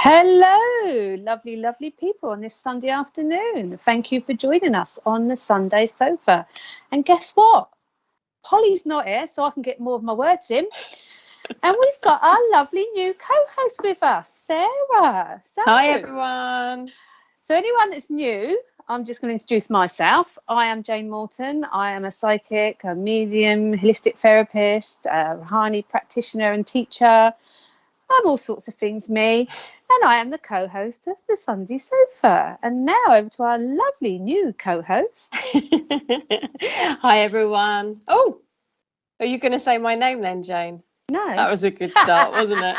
Hello, lovely, lovely people on this Sunday afternoon. Thank you for joining us on the Sunday sofa. And guess what? Polly's not here, so I can get more of my words in. And we've got our lovely new co-host with us, Sarah. So, hi, everyone. So anyone that's new, I'm just going to introduce myself. I am Jane Morton. I am a psychic, a medium, holistic therapist, a Harnett practitioner and teacher. I'm all sorts of things, me. And I am the co-host of the Sunday Sofa. And now over to our lovely new co-host. Hi, everyone. Oh, are you going to say my name then, Jane? No. That was a good start, wasn't it?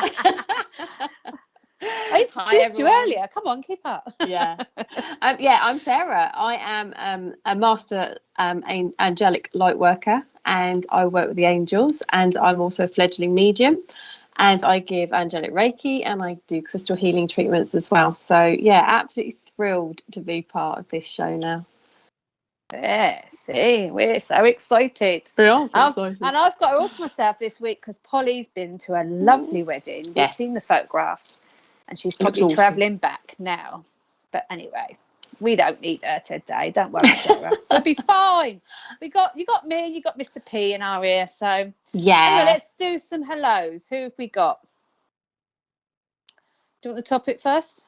I introduced you earlier. Come on, keep up. Yeah, I'm Sarah. I am a master angelic light worker, and I work with the angels, and I'm also a fledgling medium. And I give angelic Reiki, and I do crystal healing treatments as well. So, yeah, absolutely thrilled to be part of this show now. Yeah, see, we're so excited. We are so excited. And I've got her all to myself this week because Polly's been to a lovely wedding. We've Yes. seen the photographs, and she's probably travelling back now. But anyway, we don't need her today. Don't worry, Sarah. We'll be fine. You got me, and you got Mr. P in our ear. So yeah. Anyway, let's do some hellos. Who have we got? Do you want the topic first?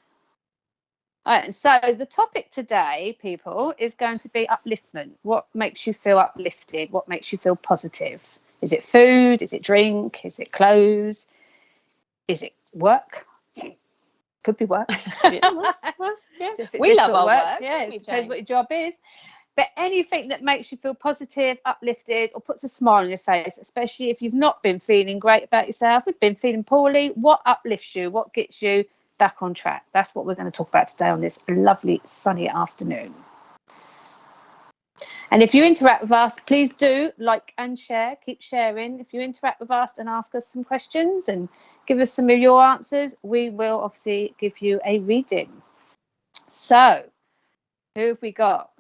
All right, and so the topic today, people, is going to be upliftment. What makes you feel uplifted? What makes you feel positive? Is it food? Is it drink? Is it clothes? Is it work? Could be work. Yeah. We love our work. Yeah, it depends what your job is. But anything that makes you feel positive, uplifted, or puts a smile on your face, especially if you've not been feeling great about yourself, you've been feeling poorly, what uplifts you? What gets you back on track? That's what we're going to talk about today on this lovely sunny afternoon. And if you interact with us, please do like and share. Keep sharing. If you interact with us and ask us some questions and give us some of your answers, we will obviously give you a reading. So, who have we got?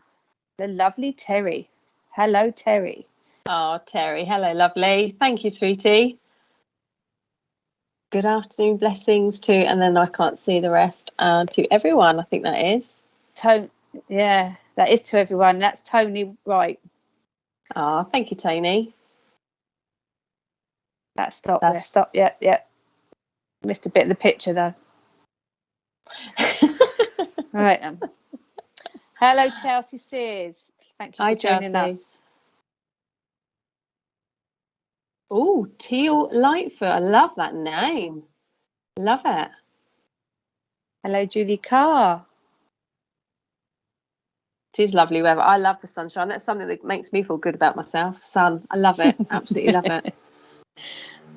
The lovely Terry. Hello, Terry. Oh, Terry. Hello, lovely. Thank you, sweetie. Good afternoon, blessings to, and then I can't see the rest, to everyone, I think that is. Yeah, that is to everyone. That's Tony Wright. Oh, thank you, Tony. That stopped there. Stop. Yeah. Missed a bit of the picture, though. All right, then. Hello, Chelsea Sears. Thank you for joining us. Oh, Teal Lightfoot. I love that name. Love it. Hello, Julie Carr. It is lovely weather. I love the sunshine. That's something that makes me feel good about myself. Sun. I love it. Absolutely love it.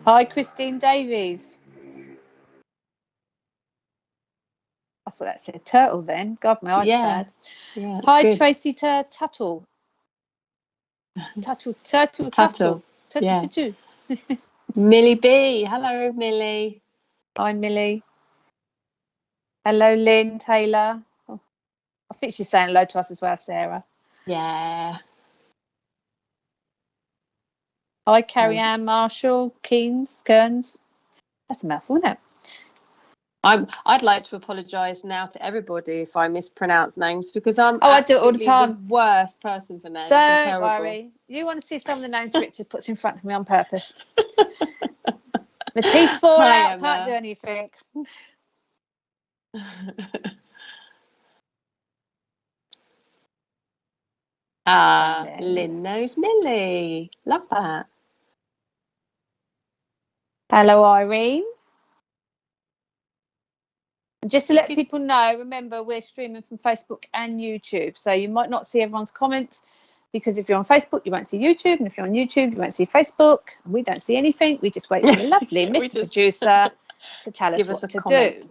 Hi, Christine Davies. I thought that said turtle then. God, my eyes bad. Yeah. Hi, good. Tracy Tuttle. Tuttle. Yeah. Millie B. Hello, Millie. Hi, Millie. Hello, Lynn Taylor. Oh, I think she's saying hello to us as well, Sarah. Yeah. Hi, Carrie Ann Marshall, Kearns. That's a mouthful, isn't it? I'd like to apologise now to everybody if I mispronounce names because I do it all the time. The worst person for names. Don't worry. You want to see some of the names Richard puts in front of me on purpose. My teeth fall out. Can't do anything. Lynn knows Millie. Love that. Hello, Irene. Just to let people know, remember, we're streaming from Facebook and YouTube. So you might not see everyone's comments because if you're on Facebook, you won't see YouTube. And if you're on YouTube, you won't see Facebook. And we don't see anything. We just wait for the lovely Mr. Producer to tell us what to do.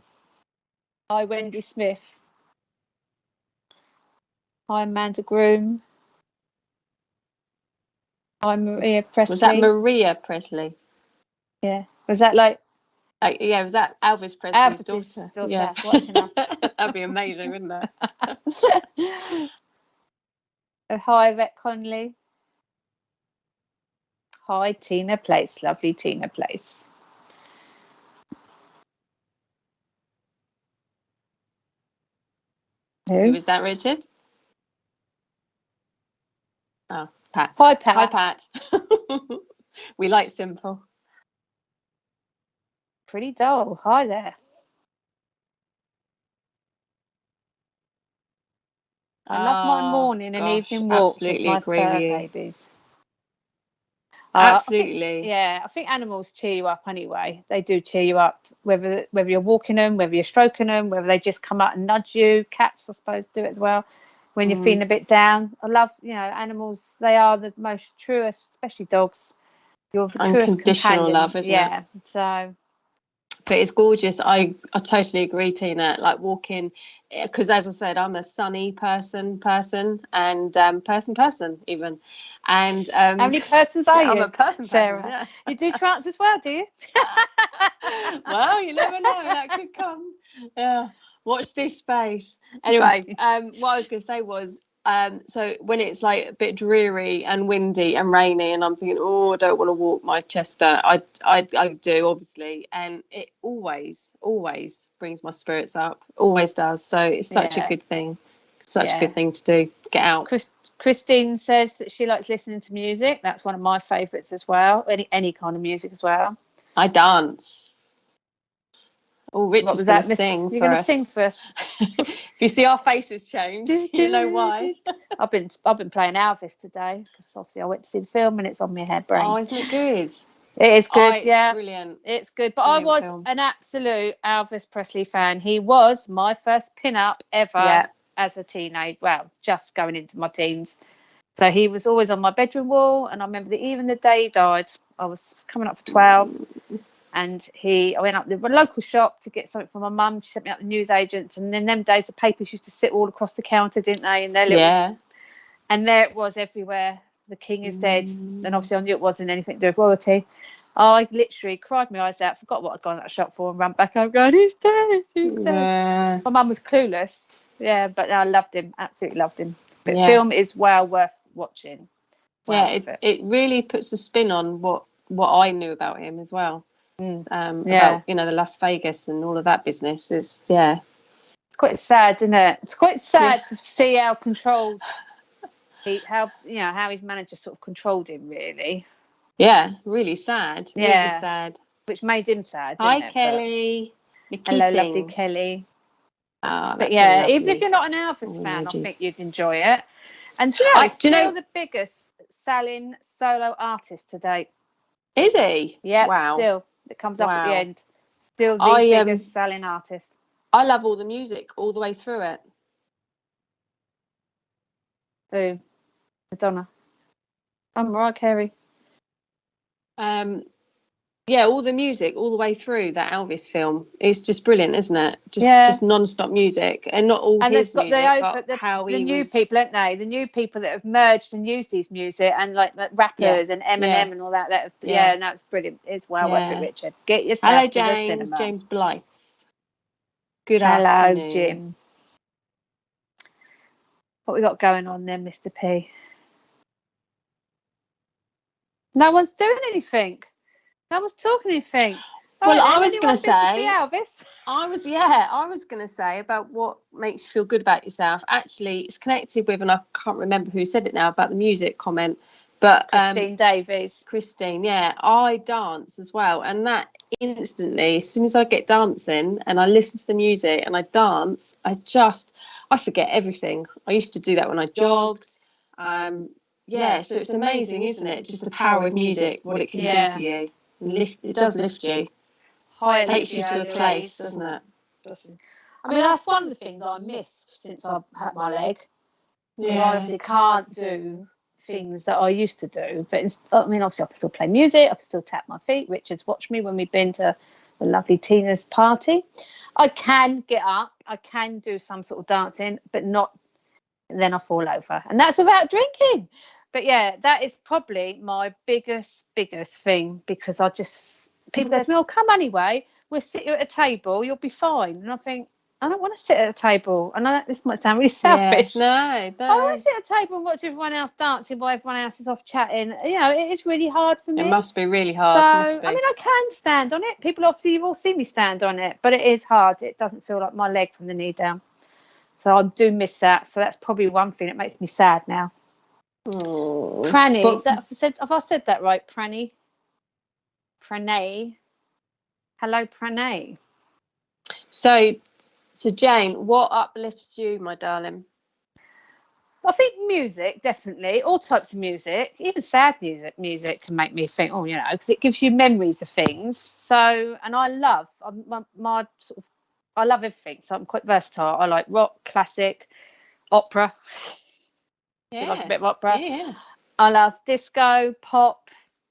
Hi, Wendy Smith. Hi, Amanda Groom. Hi, Maria Presley. Was that Maria Presley? Yeah. Was that like... was that Elvis Presley's daughter? Yeah. Watching us. That'd be amazing, wouldn't it? Hi, Yvette Conley. Hi, Tina Place. Lovely Tina Place. Who is that, Richard? Oh, Pat. Hi, Pat. Hi, Pat. We like simple. Pretty dull. Hi there. I love my morning and evening walks with my fur babies. Absolutely. I think animals cheer you up anyway. They do cheer you up, whether you're walking them, whether you're stroking them, whether they just come out and nudge you. Cats, I suppose, do it as well when you're feeling a bit down. I love, animals. They are the most truest, especially dogs. You're the truest unconditional companion. love, isn't it? Yeah. So. But it's gorgeous. I totally agree, Tina. Like walking, because as I said, I'm a sunny person and person even. And how many persons are you? I'm a person, Sarah. Yeah. You do trance as well, do you? Well, you never know. That could come. Yeah. Watch this space. Anyway, what I was going to say was, so when it's like a bit dreary and windy and rainy and I'm thinking, I don't want to walk my Chester, I do, obviously, and it always brings my spirits up, always does. So it's such a good thing, a good thing to do. Get out. Christine says that she likes listening to music. That's one of my favourites as well. Any kind of music as well. I dance. Oh, Richard's going to sing. You're going to sing for us. If you see our faces change, you know why. I've been playing Elvis today because obviously I went to see the film and it's on my head brain. Oh, isn't it good? It is good, it's brilliant. It's good. But I was an absolute Elvis Presley fan. He was my first pin-up ever as a teenage. Well, just going into my teens. So he was always on my bedroom wall. And I remember that even the day he died, I was coming up for 12. And I went up to the local shop to get something from my mum. She sent me up the newsagents. And in them days, the papers used to sit all across the counter, didn't they? And and there it was everywhere. The king is dead. And obviously I knew it wasn't anything to do with royalty. I literally cried my eyes out, forgot what I'd gone to that shop for and ran back home going, he's dead. My mum was clueless. Yeah, but I loved him. Absolutely loved him. But the film is well worth watching. It really puts a spin on what I knew about him as well. About the Las Vegas and all of that business is it's quite sad, isn't it? It's quite sad to see how controlled how his manager sort of controlled him, really. Really sad. Really sad, which made him sad. Hi, Kelly. Hello, lovely Kelly. But even if you're not an Elvis fan, I think you'd enjoy it. And he's still the biggest selling solo artist to date. Is he? Yeah, wow. Still. It comes up at the end. Still the biggest selling artist. I love all the music all the way through it. Who? Madonna. Mariah Carey. All the music all the way through that Elvis film. It's just brilliant, isn't it? Just non-stop music, and not all and his music. And they've got the new people, aren't they? The new people that have merged and used his music, and like rappers and Eminem and all that. No, it's brilliant. It's well worth it, Richard. Get yourself to the cinema. James Blythe. Good afternoon. Hello, Jim. What we got going on there, Mr. P? No one's doing anything. No one's talking anything. Well, I was going to say, Elvis. I was going to say about what makes you feel good about yourself. Actually, it's connected with, and I can't remember who said it now about the music comment, but Christine Davies. Christine, I dance as well, and that instantly, as soon as I get dancing and I listen to the music and I dance, I forget everything. I used to do that when I jogged. So it's amazing, isn't it? Just the power of music, what it can do to you. It does lift you. It takes you to a place, doesn't it? I mean, that's one of the things I miss since I hurt my leg. I obviously can't do things that I used to do. But obviously I can still play music. I can still tap my feet. Richard's watched me when we've been to the lovely Tina's party. I can get up. I can do some sort of dancing, but not. Then I fall over, and that's without drinking. But that is probably my biggest thing, because people go to me, oh, come anyway, we'll sit you at a table, you'll be fine. And I think, I don't want to sit at a table. I know this might sound really selfish. No. I want to sit at a table and watch everyone else dancing while everyone else is off chatting. It is really hard for me. It must be really hard. So, I mean, I can stand on it. People, obviously, you've all seen me stand on it, but it is hard. It doesn't feel like my leg from the knee down. So I do miss that. So that's probably one thing that makes me sad now. Oh, Pranny, but have I said that right? Pranny? Pranay? Hello, Pranay. so Jane, what uplifts you, my darling? I think music, definitely, all types of music, even sad music can make me think, oh, you know, because it gives you memories of things. So, and I love my sort of, I love everything. So I'm quite versatile. I like rock, classic, opera. Yeah, I like a bit of opera. Yeah. I love disco, pop.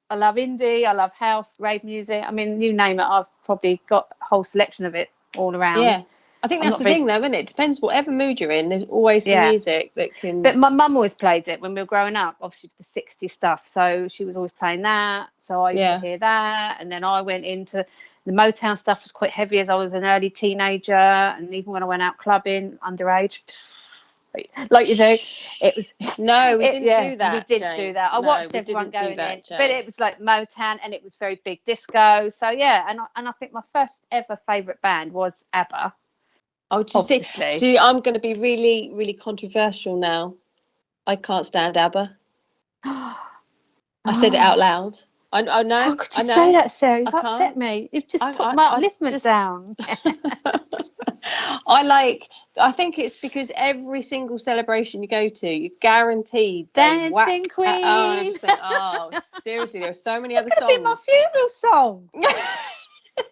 I love indie. I love house, rave music. I mean, you name it, I've probably got a whole selection of it all around. Yeah. I think that's the thing, though, isn't it? It depends whatever mood you're in. There's always some music that can. But my mum always played it when we were growing up, obviously the 60s stuff. So she was always playing that. So I used to hear that. And then I went into the Motown stuff, was quite heavy as I was an early teenager. And even when I went out clubbing underage, like you do, it was. No, we didn't do that. We didn't do that. I watched everyone going in, but it was like Motown, and it was very big disco. So yeah, and I think my first ever favourite band was ABBA. Oh, see, I'm going to be really, really controversial now. I can't stand ABBA. I said it out loud. I know. How could you say that, Sarah? You've upset me. You've just put my upliftment down. I think it's because every single celebration you go to, you're guaranteed Dancing Queen. Oh, seriously, there are so many other songs. It's going to be my funeral song.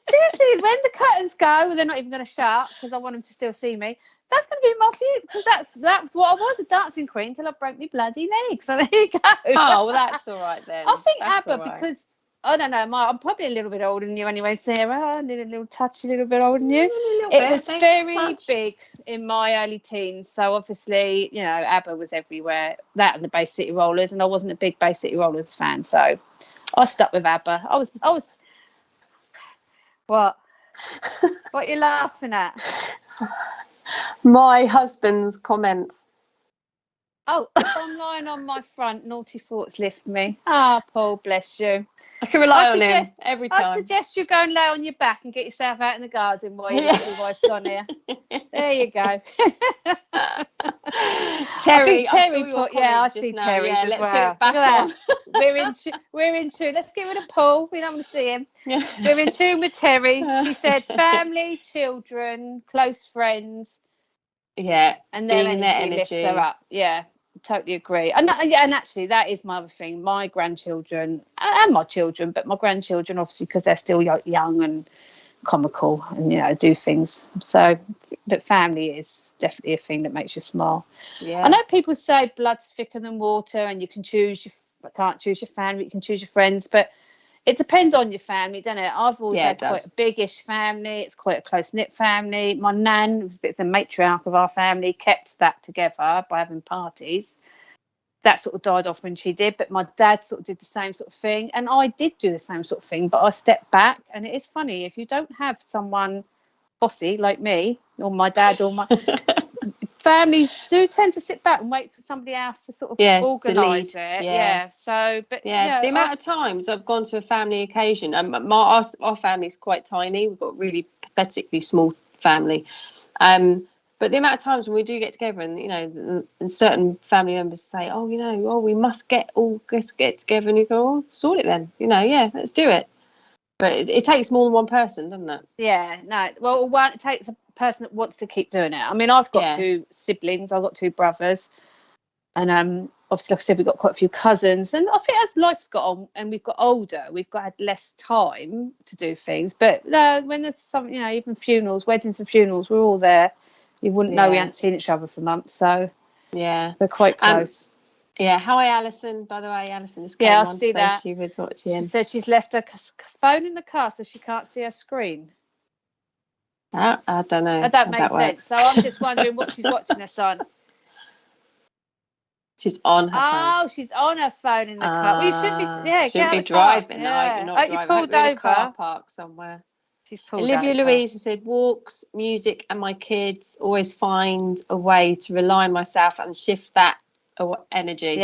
Seriously, when the curtains go, they're not even going to shut because I want them to still see me. That's going to be my funeral because that's what I was, a dancing queen till I broke my bloody leg. So there you go. Oh, well, that's all right then. I think ABBA because I don't know. I'm probably a little bit older than you anyway, Sarah. I need a little bit older than you. It was very big in my early teens. So obviously, you know, ABBA was everywhere. That and the Bay City Rollers, and I wasn't a big Bay City Rollers fan, so I stuck with ABBA. I was. What? What are you laughing at? My husband's comments. Oh, I'm lying on my front. Naughty thoughts lift me. Ah, Paul, bless you. I can rely on him every time. I suggest you go and lay on your back and get yourself out in the garden while your lovely wife's gone here. There you go. Terry put. Yeah, I see Terry's as well. Let's get it back on. We're in tune. Let's get rid of Paul. We don't want to see him. We're in tune with Terry. She said family, children, close friends. Yeah, and their energy lifts her up. Yeah, totally agree. And actually, that is my other thing. My grandchildren and my children, but my grandchildren, obviously, because they're still young and comical and, you know, do things. So, but family is definitely a thing that makes you smile. Yeah. I know people say blood's thicker than water, and you can can't choose your family, you can choose your friends, but it depends on your family, doesn't it? I've always had quite a big-ish family. It's quite a close-knit family. My nan was a bit of the matriarch of our family, kept that together by having parties. That sort of died off when she did, but my dad sort of did the same sort of thing. And I did do the same sort of thing, but I stepped back. And it is funny, if you don't have someone bossy like me or my dad or my... families do tend to sit back and wait for somebody else to sort of organise it. Yeah. So, but the amount of times I've gone to a family occasion, and our family's quite tiny. We've got a really pathetically small family. But the amount of times when we do get together, and you know, and certain family members say, "Oh, you know, we must get together," and you go, "Oh, sort it then." You know, let's do it. But it takes more than one person, doesn't it? Yeah, no. Well, it takes a person that wants to keep doing it. I mean, I've got two siblings. I've got two brothers. And obviously, like I said, we've got quite a few cousins. And I think as life's got on and we've got older, we've had less time to do things. But when there's some, you know, even funerals, weddings and funerals, we're all there. You wouldn't know we hadn't seen each other for months. So, we're quite close. Hi Alison, by the way. Alison just came on, see that. She was watching. She said she's left her phone in the car so she can't see her screen. I don't know. That don't make sense. So I'm just wondering what she's watching us on. She's on her phone. Oh, she's on her phone in the car. Well, you shouldn't be driving. Yeah. I hope you're not driving. You pulled over. In a car park somewhere. She's pulled Olivia over. Louise has said, walks, music, and my kids always find a way to rely on myself and shift that energy.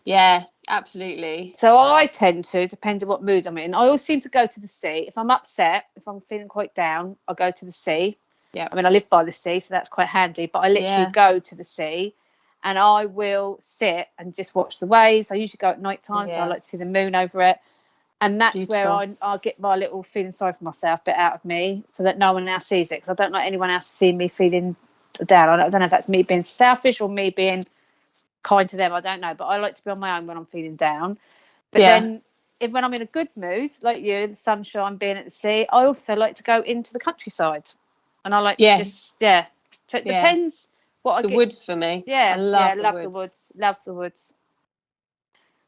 Yeah, absolutely. So I tend to, depending on what mood I'm in, I always seem to go to the sea. If I'm upset, if I'm feeling quite down, I go to the sea. Yeah. I mean, I live by the sea, so that's quite handy, but I literally go to the sea and I will sit and just watch the waves. I usually go at night time, so I like to see the moon over it. And that's where I get my little feeling sorry for myself bit out of me, so that no one else sees it, because I don't like anyone else seeing me feeling down. I don't know if that's me being selfish or me being kind to them, I don't know, but I like to be on my own when I'm feeling down. But then when I'm in a good mood, like you, the sunshine, being at the sea, I also like to go into the countryside, and I like to just so it depends what it's I get. Woods for me. I love the woods. Love the woods.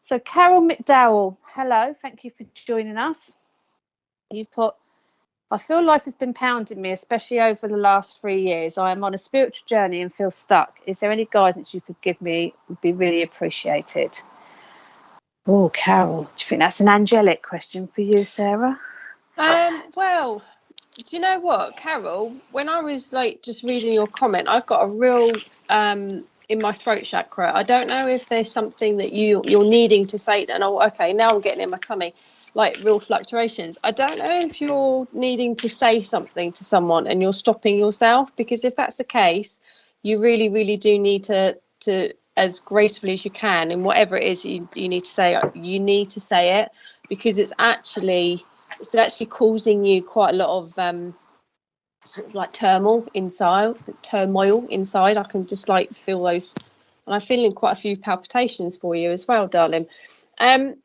So Carol McDowell, hello, thank you for joining us. You put, I feel life has been pounding me, especially over the last 3 years. I am on a spiritual journey and feel stuck. Is there any guidance you could give me? Would be really appreciated. Oh, Carol, do you think that's an angelic question for you, Sarah? Well, do you know what, Carol? When I was like just reading your comment, I've got a real in my throat chakra. I don't know if there's something that you're needing to say. And okay, now I'm getting in my tummy, like real fluctuations. I don't know if you're needing to say something to someone and you're stopping yourself, because if that's the case, you really, really do need to as gracefully as you can, and whatever it is you need to say, you need to say it, because it's actually causing you quite a lot of sort of like turmoil inside. I can just like feel those, and I'm feeling quite a few palpitations for you as well, darling. If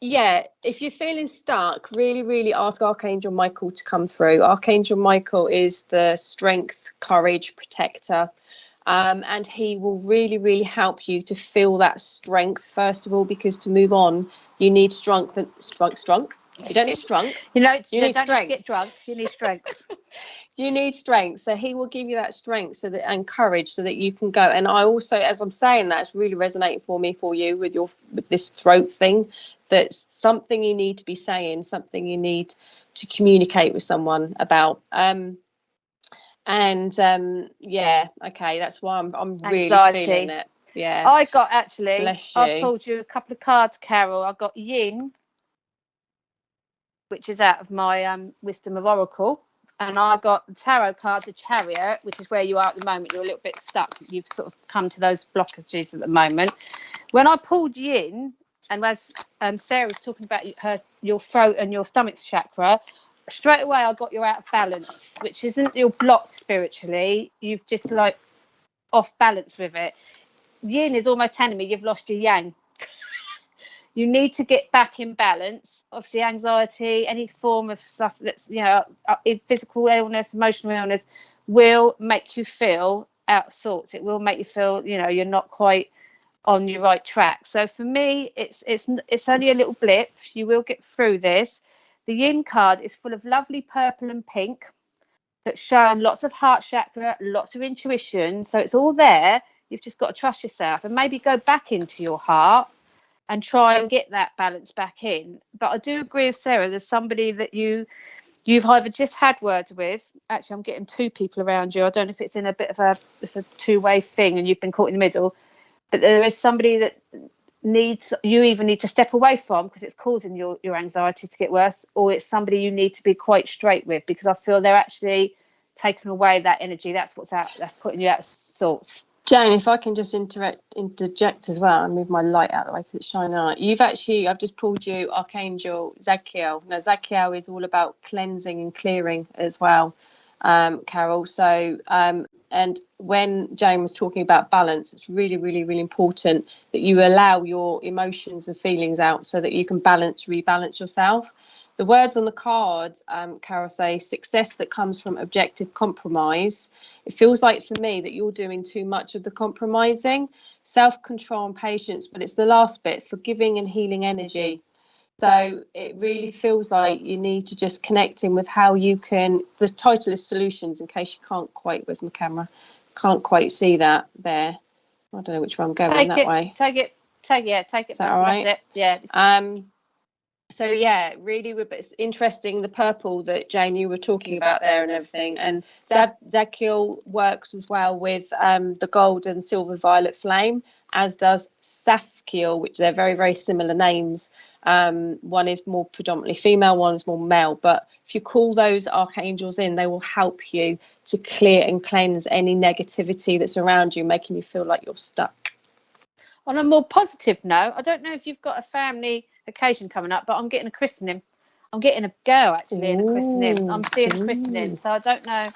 you're feeling stuck, really, really ask Archangel Michael to come through. Archangel Michael is the strength, courage, protector. And he will really, really help you to feel that strength, first of all, because to move on, you need strength. You don't need strength. You need strength. To get drunk. You need strength. You need strength. So he will give you that strength and courage so that you can go. And I also, as I'm saying that, it's really resonating for you with this throat thing. That's something you need to be saying, something you need to communicate with someone about. That's why I'm really feeling it. Yeah. I got actually. Bless you. I pulled you a couple of cards, Carol. I got Yin, which is out of my Wisdom of Oracle, and I got the tarot card, the Chariot, which is where you are at the moment. You're a little bit stuck. You've sort of come to those blockages at the moment. When I pulled Yin, and as Sarah was talking about your throat and your stomach chakra, straight away I got you out of balance, which isn't you're blocked spiritually, you've just like off balance with it. Yin is almost telling me you've lost your yang. You need to get back in balance. Obviously anxiety, any form of stuff that's physical illness, emotional illness will make you feel out of sorts. It will make you feel you're not quite on your right track. So for me it's only a little blip. You will get through this. The Yin card is full of lovely purple and pink that's showing lots of heart chakra, lots of intuition. So it's all there. You've just got to trust yourself and maybe go back into your heart and try and get that balance back in. But I do agree with Sarah. There's somebody that you've either just had words with. Actually, I'm getting two people around you. I don't know if it's in a bit of it's a two-way thing and you've been caught in the middle. But there is somebody that you either need to step away from because it's causing your anxiety to get worse, or it's somebody you need to be quite straight with, because I feel they're actually taking away that energy. That's putting you out of sorts. Jane, if I can just interject as well and move my light out of the way because it's shining on it. I've just pulled you Archangel Zadkiel. Now Zadkiel is all about cleansing and clearing as well, Carol. So and when Jane was talking about balance, it's really, really, really important that you allow your emotions and feelings out so that you can rebalance yourself. The words on the card, Carol, say success that comes from objective compromise. It feels like for me that you're doing too much of the compromising, self-control and patience, but it's the last bit, forgiving and healing energy. So it really feels like you need to just connect in with how you can. The title is Solutions, in case you can't quite, where's my camera? Can't quite see that there. I don't know which way I'm going way. Take it. Is that all right? That's it. Yeah. So yeah, really, it's interesting the purple that Jane you were talking about there and everything. And Zadkiel works as well with the gold and silver violet flame. as does Zadkiel, which they're very, very similar names. One is more predominantly female, one is more male. But if you call those archangels in, they will help you to clear and cleanse any negativity that's around you, making you feel like you're stuck. On a more positive note, I don't know if you've got a family occasion coming up, but I'm getting a christening. I'm getting a girl actually in a christening. I'm seeing a christening, so I don't know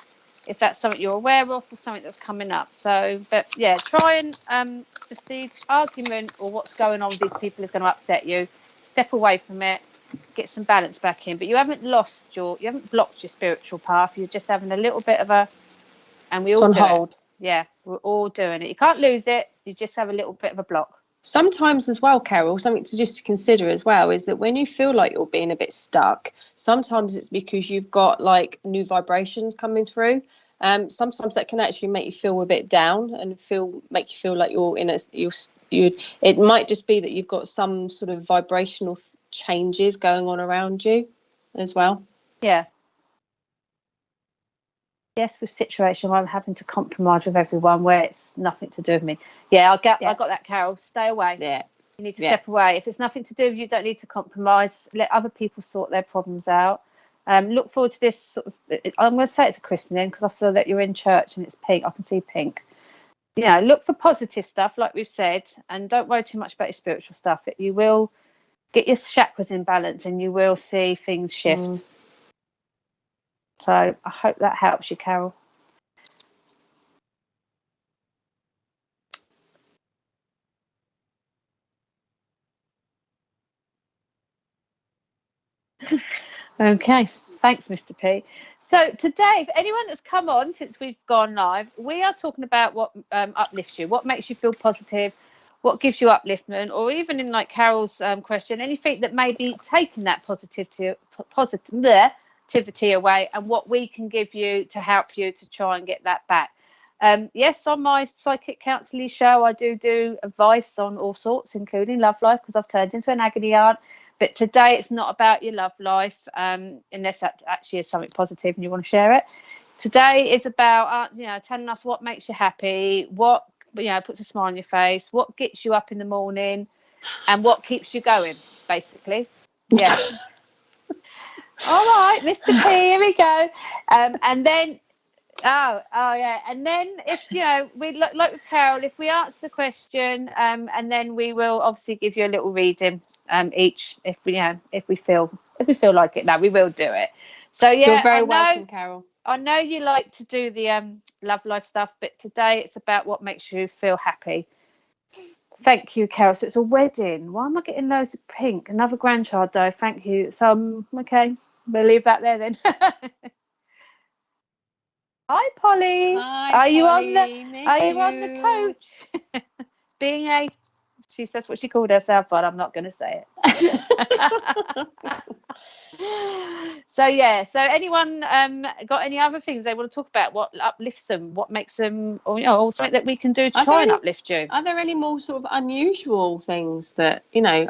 if that's something you're aware of or something that's coming up. So, but yeah, try and if the argument or what's going on with these people is going to upset you, step away from it, get some balance back in. But you haven't blocked your spiritual path. You're just having a little bit of a, and we all do it. Yeah, we're all doing it. You can't lose it. You just have a little bit of a block. Sometimes as well, Carol, something to just consider as well is that when you feel like you're being a bit stuck, sometimes it's because you've got like new vibrations coming through. Sometimes that can actually make you feel a bit down and make you feel like you're in it might just be that you've got some sort of vibrational changes going on around you as well. Yeah. Yes, with situation I'm having to compromise with everyone where it's nothing to do with me. Yeah, I got that, Carol. Stay away. Yeah. You need to step away. If it's nothing to do with you, don't need to compromise. Let other people sort their problems out. Look forward to this sort of, I'm going to say it's a christening because I feel that you're in church and it's pink. I can see pink. You know, look for positive stuff like we've said, and don't worry too much about your spiritual stuff. You will get your chakras in balance and you will see things shift. So I hope that helps you, Carol. Okay, thanks, Mr. P. So today, if anyone that's come on since we've gone live, we are talking about what uplifts you, what makes you feel positive, what gives you upliftment, or even in like Carol's question, anything that may be taking that positivity away, and what we can give you to help you to try and get that back. Yes, on my psychic counselling show, I do advice on all sorts, including love life, because I've turned into an agony aunt. But today it's not about your love life, unless that actually is something positive and you want to share it. Today is about, telling us what makes you happy, what, puts a smile on your face, what gets you up in the morning, and what keeps you going, basically. Yeah. All right, Mr. P, here we go. And then, and then if, we like with Carol, if we answer the question, and then we will obviously give you a little reading each, if we feel like it. No, we will do it. So yeah, you're very welcome, Carol. I know you like to do the love life stuff, but today it's about what makes you feel happy. Thank you, Carol. So it's a wedding. Why am I getting loads of pink? Another grandchild, though. Thank you. So okay, we'll leave that there then. Hi, Polly. Hi, Are Polly. you on the coach? She says what she called herself, but I'm not going to say it. So anyone got any other things they want to talk about? What uplifts them? What makes them, or something that we can do to try and uplift you? Are there any more sort of unusual things that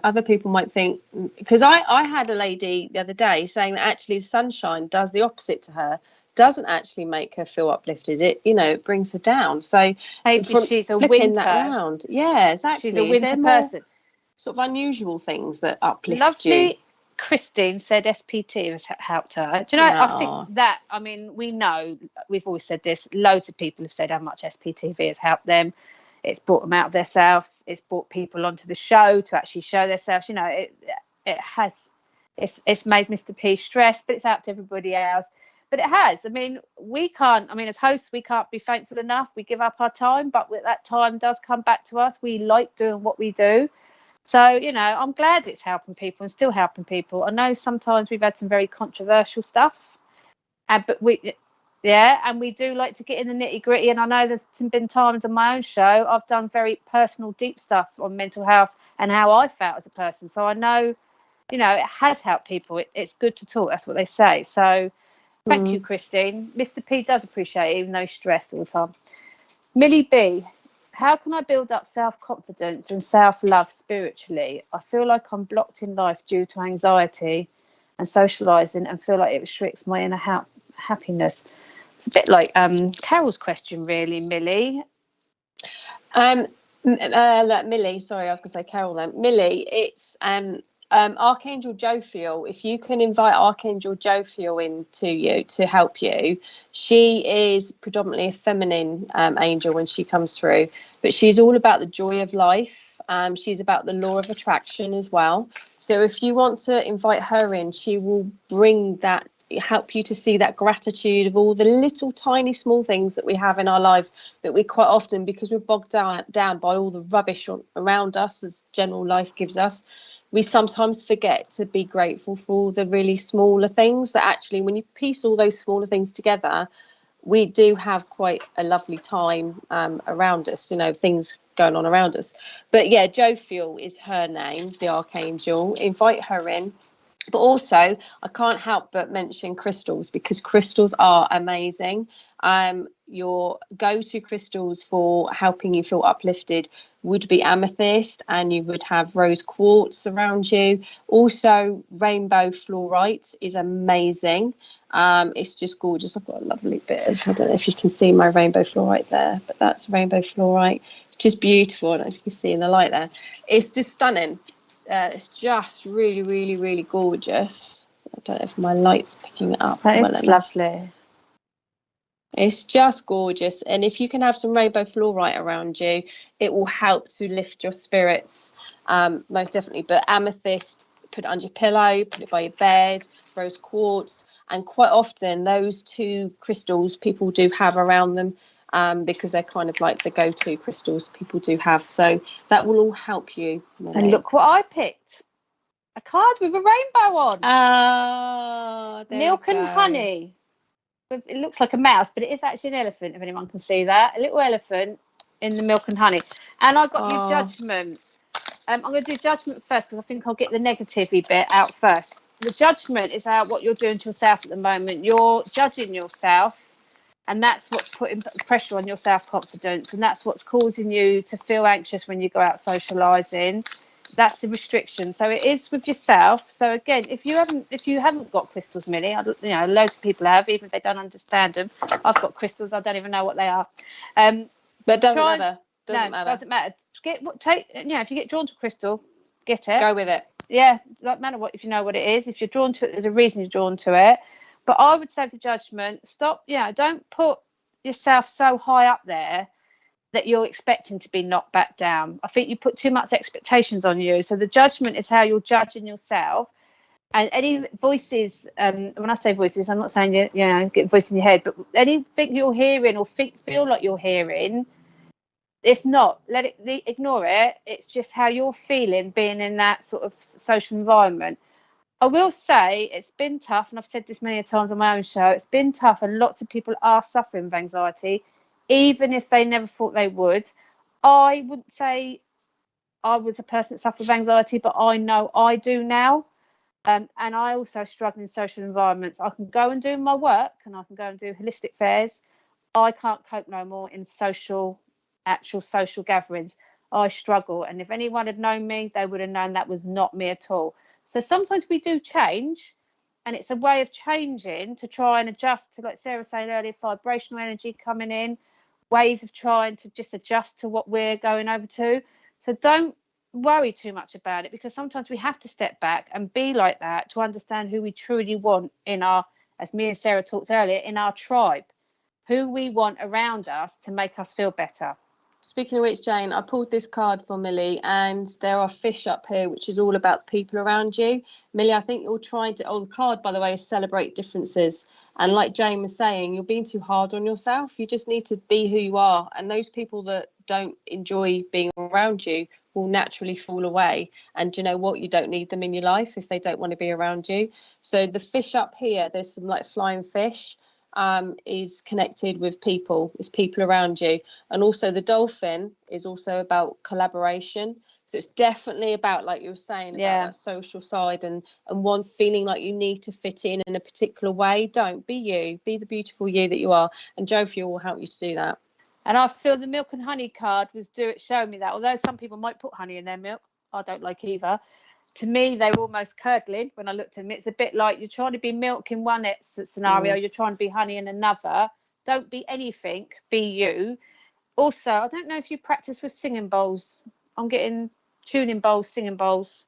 other people might think? Because I had a lady the other day saying that actually sunshine does the opposite to her. Doesn't actually make her feel uplifted. It brings her down. So maybe she's a winter. That round. Yeah, exactly. She's a winter person. Sort of unusual things that uplift Lovely. you. Christine said SPT has helped her. Do you know? I think that, we know, we've always said this. Loads of people have said how much SPTV has helped them. It's brought them out of themselves. It's brought people onto the show to actually show themselves. It has. It's made Mr. P stressed, but it's helped everybody else. But it has. We can't. As hosts, we can't be thankful enough. We give up our time, but that time does come back to us. We like doing what we do. So, I'm glad it's helping people and still helping people. I know sometimes we've had some very controversial stuff, but we do like to get in the nitty gritty. And I know there's been times on my own show I've done very personal, deep stuff on mental health and how I felt as a person. So I know, it has helped people. It's good to talk. That's what they say. So thank you, Christine. Mr. P does appreciate it, even though he's stressed all the time. Millie B. How can I build up self-confidence and self-love spiritually? I feel like I'm blocked in life due to anxiety and socialising and feel like it restricts my inner happiness. It's a bit like Carol's question, really, Millie. Millie, sorry, I was going to say Carol then. Millie, it's Archangel Jophiel. If you can invite Archangel Jophiel into you to help you, she is predominantly a feminine angel when she comes through, but she's all about the joy of life. She's about the law of attraction as well. So if you want to invite her in, she will bring that, help you to see that gratitude of all the little tiny small things that we have in our lives, that we quite often, because we're bogged down by all the rubbish around us as general life gives us, we sometimes forget to be grateful for all the really smaller things that actually, when you piece all those smaller things together, we do have quite a lovely time around us, you know, things going on around us. But yeah, Jophiel is her name, the Archangel. Invite her in. But also, I can't help but mention crystals, because crystals are amazing. Your go-to crystals for helping you feel uplifted would be amethyst, and you would have rose quartz around you. Also, rainbow fluorite is amazing. It's just gorgeous. I've got a lovely bit of, I don't know if you can see my rainbow fluorite there, but that's rainbow fluorite. It's just beautiful. I don't know if you can see in the light there. It's just stunning. It's just really, really, really gorgeous. I don't know if my light's picking it up. That is lovely. It's just gorgeous. And if you can have some rainbow fluorite around you, it will help to lift your spirits, most definitely. But amethyst, put it under your pillow, put it by your bed, rose quartz. And quite often those two crystals people do have around them, because they're kind of like the go-to crystals people do have. So that will all help you. Millie. And look what I picked. A card with a rainbow on. Milk and honey. It looks like a mouse, but it is actually an elephant, if anyone can see that. A little elephant in the milk and honey. And I got your judgment. I'm going to do judgment first, because I think I'll get the negative-y bit out first. The judgment is out what you're doing to yourself at the moment. You're judging yourself. And that's what's putting pressure on your self-confidence, and that's what's causing you to feel anxious when you go out socialising. That's the restriction. So it is with yourself. So again, if you haven't got crystals, Millie, loads of people have, even if they don't understand them. I've got crystals. I don't even know what they are. But it doesn't matter. Doesn't matter. If you get drawn to crystal, get it. Go with it. Yeah, doesn't matter if you know what it is. If you're drawn to it, there's a reason you're drawn to it. But I would say to judgment, stop, don't put yourself so high up there that you're expecting to be knocked back down. I think you put too much expectations on you. So the judgment is how you're judging yourself. And any voices, when I say voices, I'm not saying you get a voice in your head, but anything you're hearing or feel like you're hearing, it's not. Ignore it. It's just how you're feeling being in that sort of social environment. I will say it's been tough, and I've said this many times on my own show, it's been tough, and lots of people are suffering with anxiety, even if they never thought they would. I wouldn't say I was a person that suffered with anxiety, but I know I do now. And I also struggle in social environments. I can go and do my work, and I can go and do holistic fairs. I can't cope no more in actual social gatherings. I struggle. And if anyone had known me, they would have known that was not me at all. So sometimes we do change, and it's a way of changing to try and adjust to, like Sarah was saying earlier, vibrational energy coming in, ways of trying to just adjust to what we're going over to. So don't worry too much about it, because sometimes we have to step back and be like that to understand who we truly want in our, as me and Sarah talked earlier, in our tribe, who we want around us to make us feel better. Speaking of which, Jane, I pulled this card for Millie, and there are fish up here, which is all about the people around you. Millie, I think you're trying to, the card, by the way, is celebrate differences. And like Jane was saying, you're being too hard on yourself. You just need to be who you are. And those people that don't enjoy being around you will naturally fall away. And you know what? You don't need them in your life if they don't want to be around you. So the fish up here, there's some like flying fish. Is connected with people, is people around you. And also the dolphin is also about collaboration. So it's definitely about, like you were saying, about that social side and one feeling like you need to fit in a particular way. Don't be you, be the beautiful you that you are, and Jophiel will help you to do that. And I feel the milk and honey card was showing me that, although some people might put honey in their milk, I don't like either. To me, they were almost curdling when I looked at them. It's a bit like you're trying to be milk in one scenario, you're trying to be honey in another. Don't be anything, be you. Also, I don't know if you practice with singing bowls. I'm getting tuning bowls, singing bowls.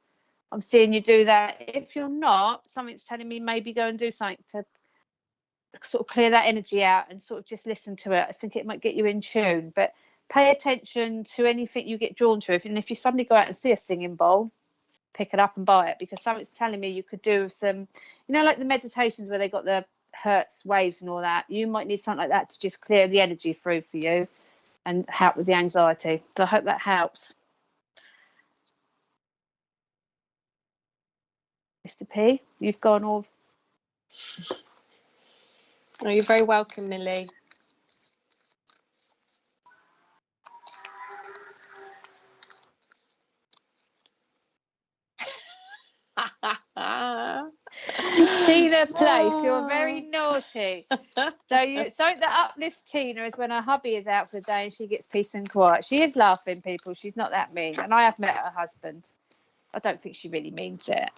I'm seeing you do that. If you're not, something's telling me maybe go and do something to sort of clear that energy out and sort of just listen to it. I think it might get you in tune. But pay attention to anything you get drawn to. And if you suddenly go out and see a singing bowl, pick it up and buy it, because something's telling me you could do some, like the meditations where they got the hertz waves and all that. You might need something like that to just clear the energy through for you and help with the anxiety. So I hope that helps. Mr. P, you've gone all. Oh, you're very welcome, Millie. Tina Place, you're very naughty. So something that uplifts Tina is when her hubby is out for the day and she gets peace and quiet. She is laughing, people. She's not that mean. And I have met her husband. I don't think she really means it.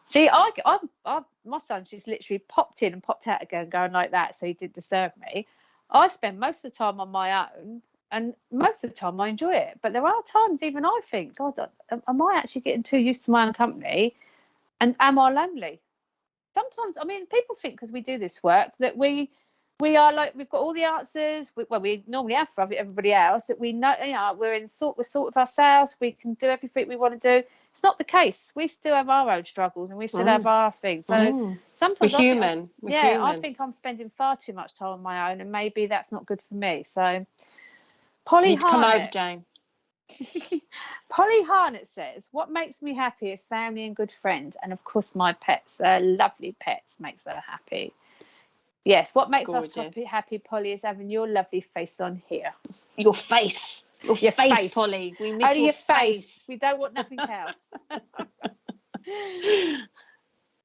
See, my son, she's literally popped in and popped out again, going like that. So he did disturb me. I spend most of the time on my own, and most of the time I enjoy it. But there are times even I think, God, am I actually getting too used to my own company? And am I lonely? Sometimes, I mean, people think because we do this work that we are like, we've got all the answers. We normally have for everybody else, that we know, we're sort of ourselves. We can do everything we want to do. It's not the case. We still have our own struggles and we still have our things. So sometimes we're human. I think I'm spending far too much time on my own, and maybe that's not good for me. So Polly Harnett, come over, Jane. Polly Harnett says, what makes me happy is family and good friends, and of course my pets. Lovely pets makes her happy. Yes, what makes us happy, Polly, is having your lovely face on here. Your face, Polly. We miss your face. We don't want nothing else.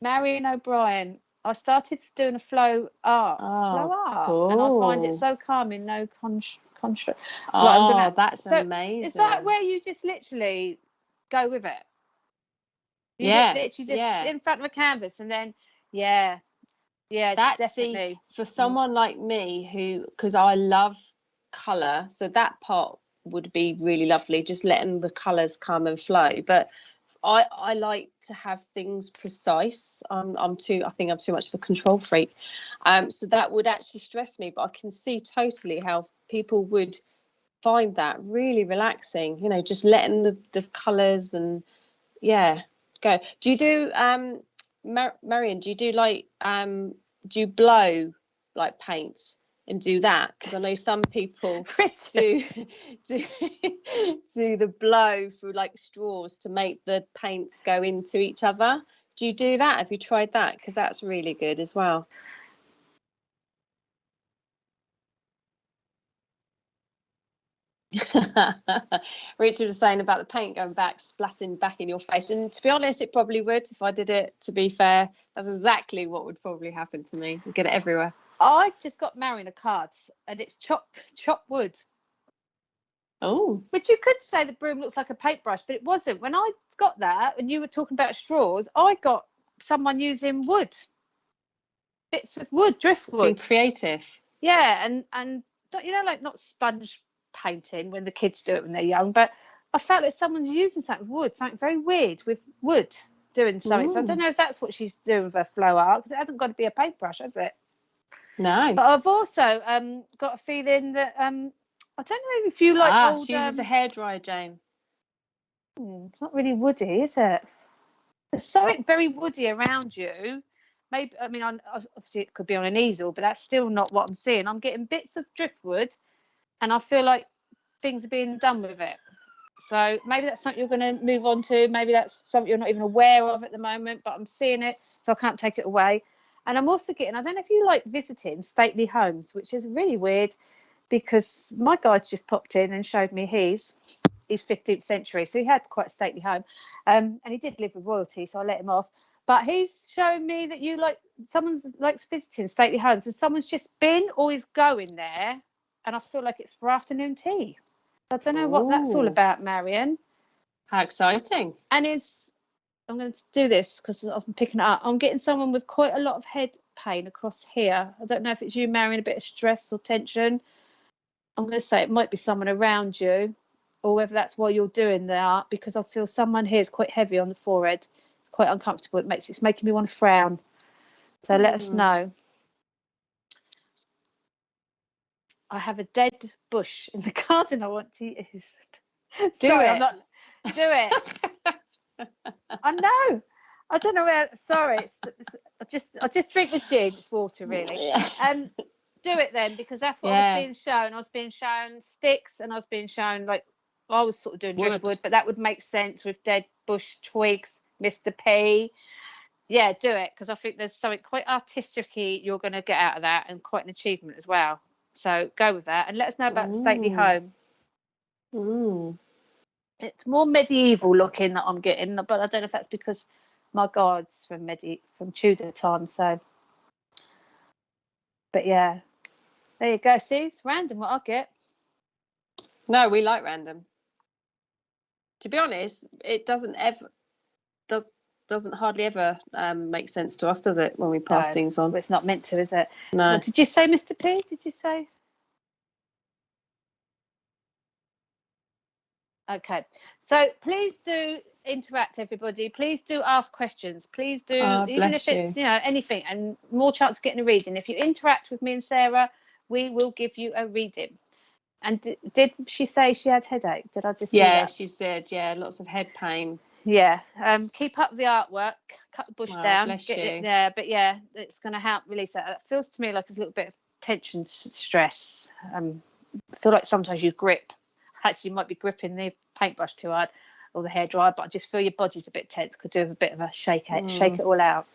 Marion O'Brien, I started doing a flow art, cool. and I find it so calming. No construct. That's amazing. It's like where you just literally go with it. You literally just in front of a canvas, and then that's definitely for someone like me who, because I love colour, so that part would be really lovely, just letting the colours come and flow. But I like to have things precise. I think I'm too much of a control freak. So that would actually stress me, but I can see totally how people would find that really relaxing, just letting the colours and go. Do you do Marion, do you do like do you blow like paints and do that? Because I know some people do the blow through like straws to make the paints go into each other. Do you do that? Have you tried that? Because that's really good as well. Richard was saying about the paint going back, splatting back in your face, and to be honest, it probably would if I did it. To be fair, that's exactly what would probably happen to me. I'd get it everywhere. I just got married a card, and it's chopped wood. Oh, but you could say the broom looks like a paintbrush, but it wasn't. When I got that, and you were talking about straws, I got someone using wood, bits of wood, driftwood. Being creative. Yeah, and like not sponge painting when the kids do it when they're young, but I felt like someone's using something with wood, something very weird with wood doing something. So I don't know if that's what she's doing with her flow art, because it hasn't got to be a paintbrush, has it? No. But I've also got a feeling that I don't know if you like old. She uses a hairdryer, Jane. It's not really woody, is it? There's something very woody around you. Maybe, I mean, obviously it could be on an easel, but that's still not what I'm seeing. I'm getting bits of driftwood, and I feel like things are being done with it. So maybe that's something you're going to move on to. Maybe that's something you're not even aware of at the moment, but I'm seeing it, so I can't take it away. And I'm also getting, I don't know if you like visiting stately homes, which is really weird, because my guide just popped in and showed me he's 15th century, so he had quite a stately home, and he did live with royalty, so I let him off. But he's showing me that someone's likes visiting stately homes, and someone's just been or is going there, and I feel like it's for afternoon tea. I don't know what that's all about, Marion. How exciting! And I'm going to do this because I'm picking it up. I'm getting someone with quite a lot of head pain across here. I don't know if it's you, Marion, a bit of stress or tension. I'm going to say it might be someone around you, or whether that's why you're doing the art, because I feel someone here is quite heavy on the forehead. It's quite uncomfortable. It's making me want to frown. So let us know. I have a dead bush in the garden I want to use. I'm not. Do it. I know. I don't know where. Sorry, I just drink the gin. It's water, really. Do it then, because that's what I was being shown. I was being shown sticks, and I was being shown, like, I was sort of doing driftwood, but that would make sense with dead bush twigs, Mr. P. Yeah, do it, because I think there's something quite artistic-y you're going to get out of that, and quite an achievement as well. So go with that, and let us know about the stately home. It's more medieval looking that I'm getting, but I don't know if that's because my God's from Tudor times. So, but yeah, there you go. See, it's random what I get. No, we like random. To be honest, it doesn't hardly ever make sense to us, does it, when we pass things on? Well, it's not meant to, is it? No. What did you say, Mr. P? Did you say? Okay, so please do interact, everybody. Please do ask questions. Please do, even if it's anything, and more chance of getting a reading. If you interact with me and Sarah, we will give you a reading. And did she say she had headache? Did I just see that? Yeah, she said, lots of head pain. Yeah, keep up the artwork. Cut the bush down. Bless you. But yeah, it's going to help release that. It feels to me like there's a little bit of tension, stress. I feel like sometimes you grip. Actually, you might be gripping the paintbrush too hard or the hairdryer, but I just feel your body's a bit tense. Could do with a bit of a shake it all out.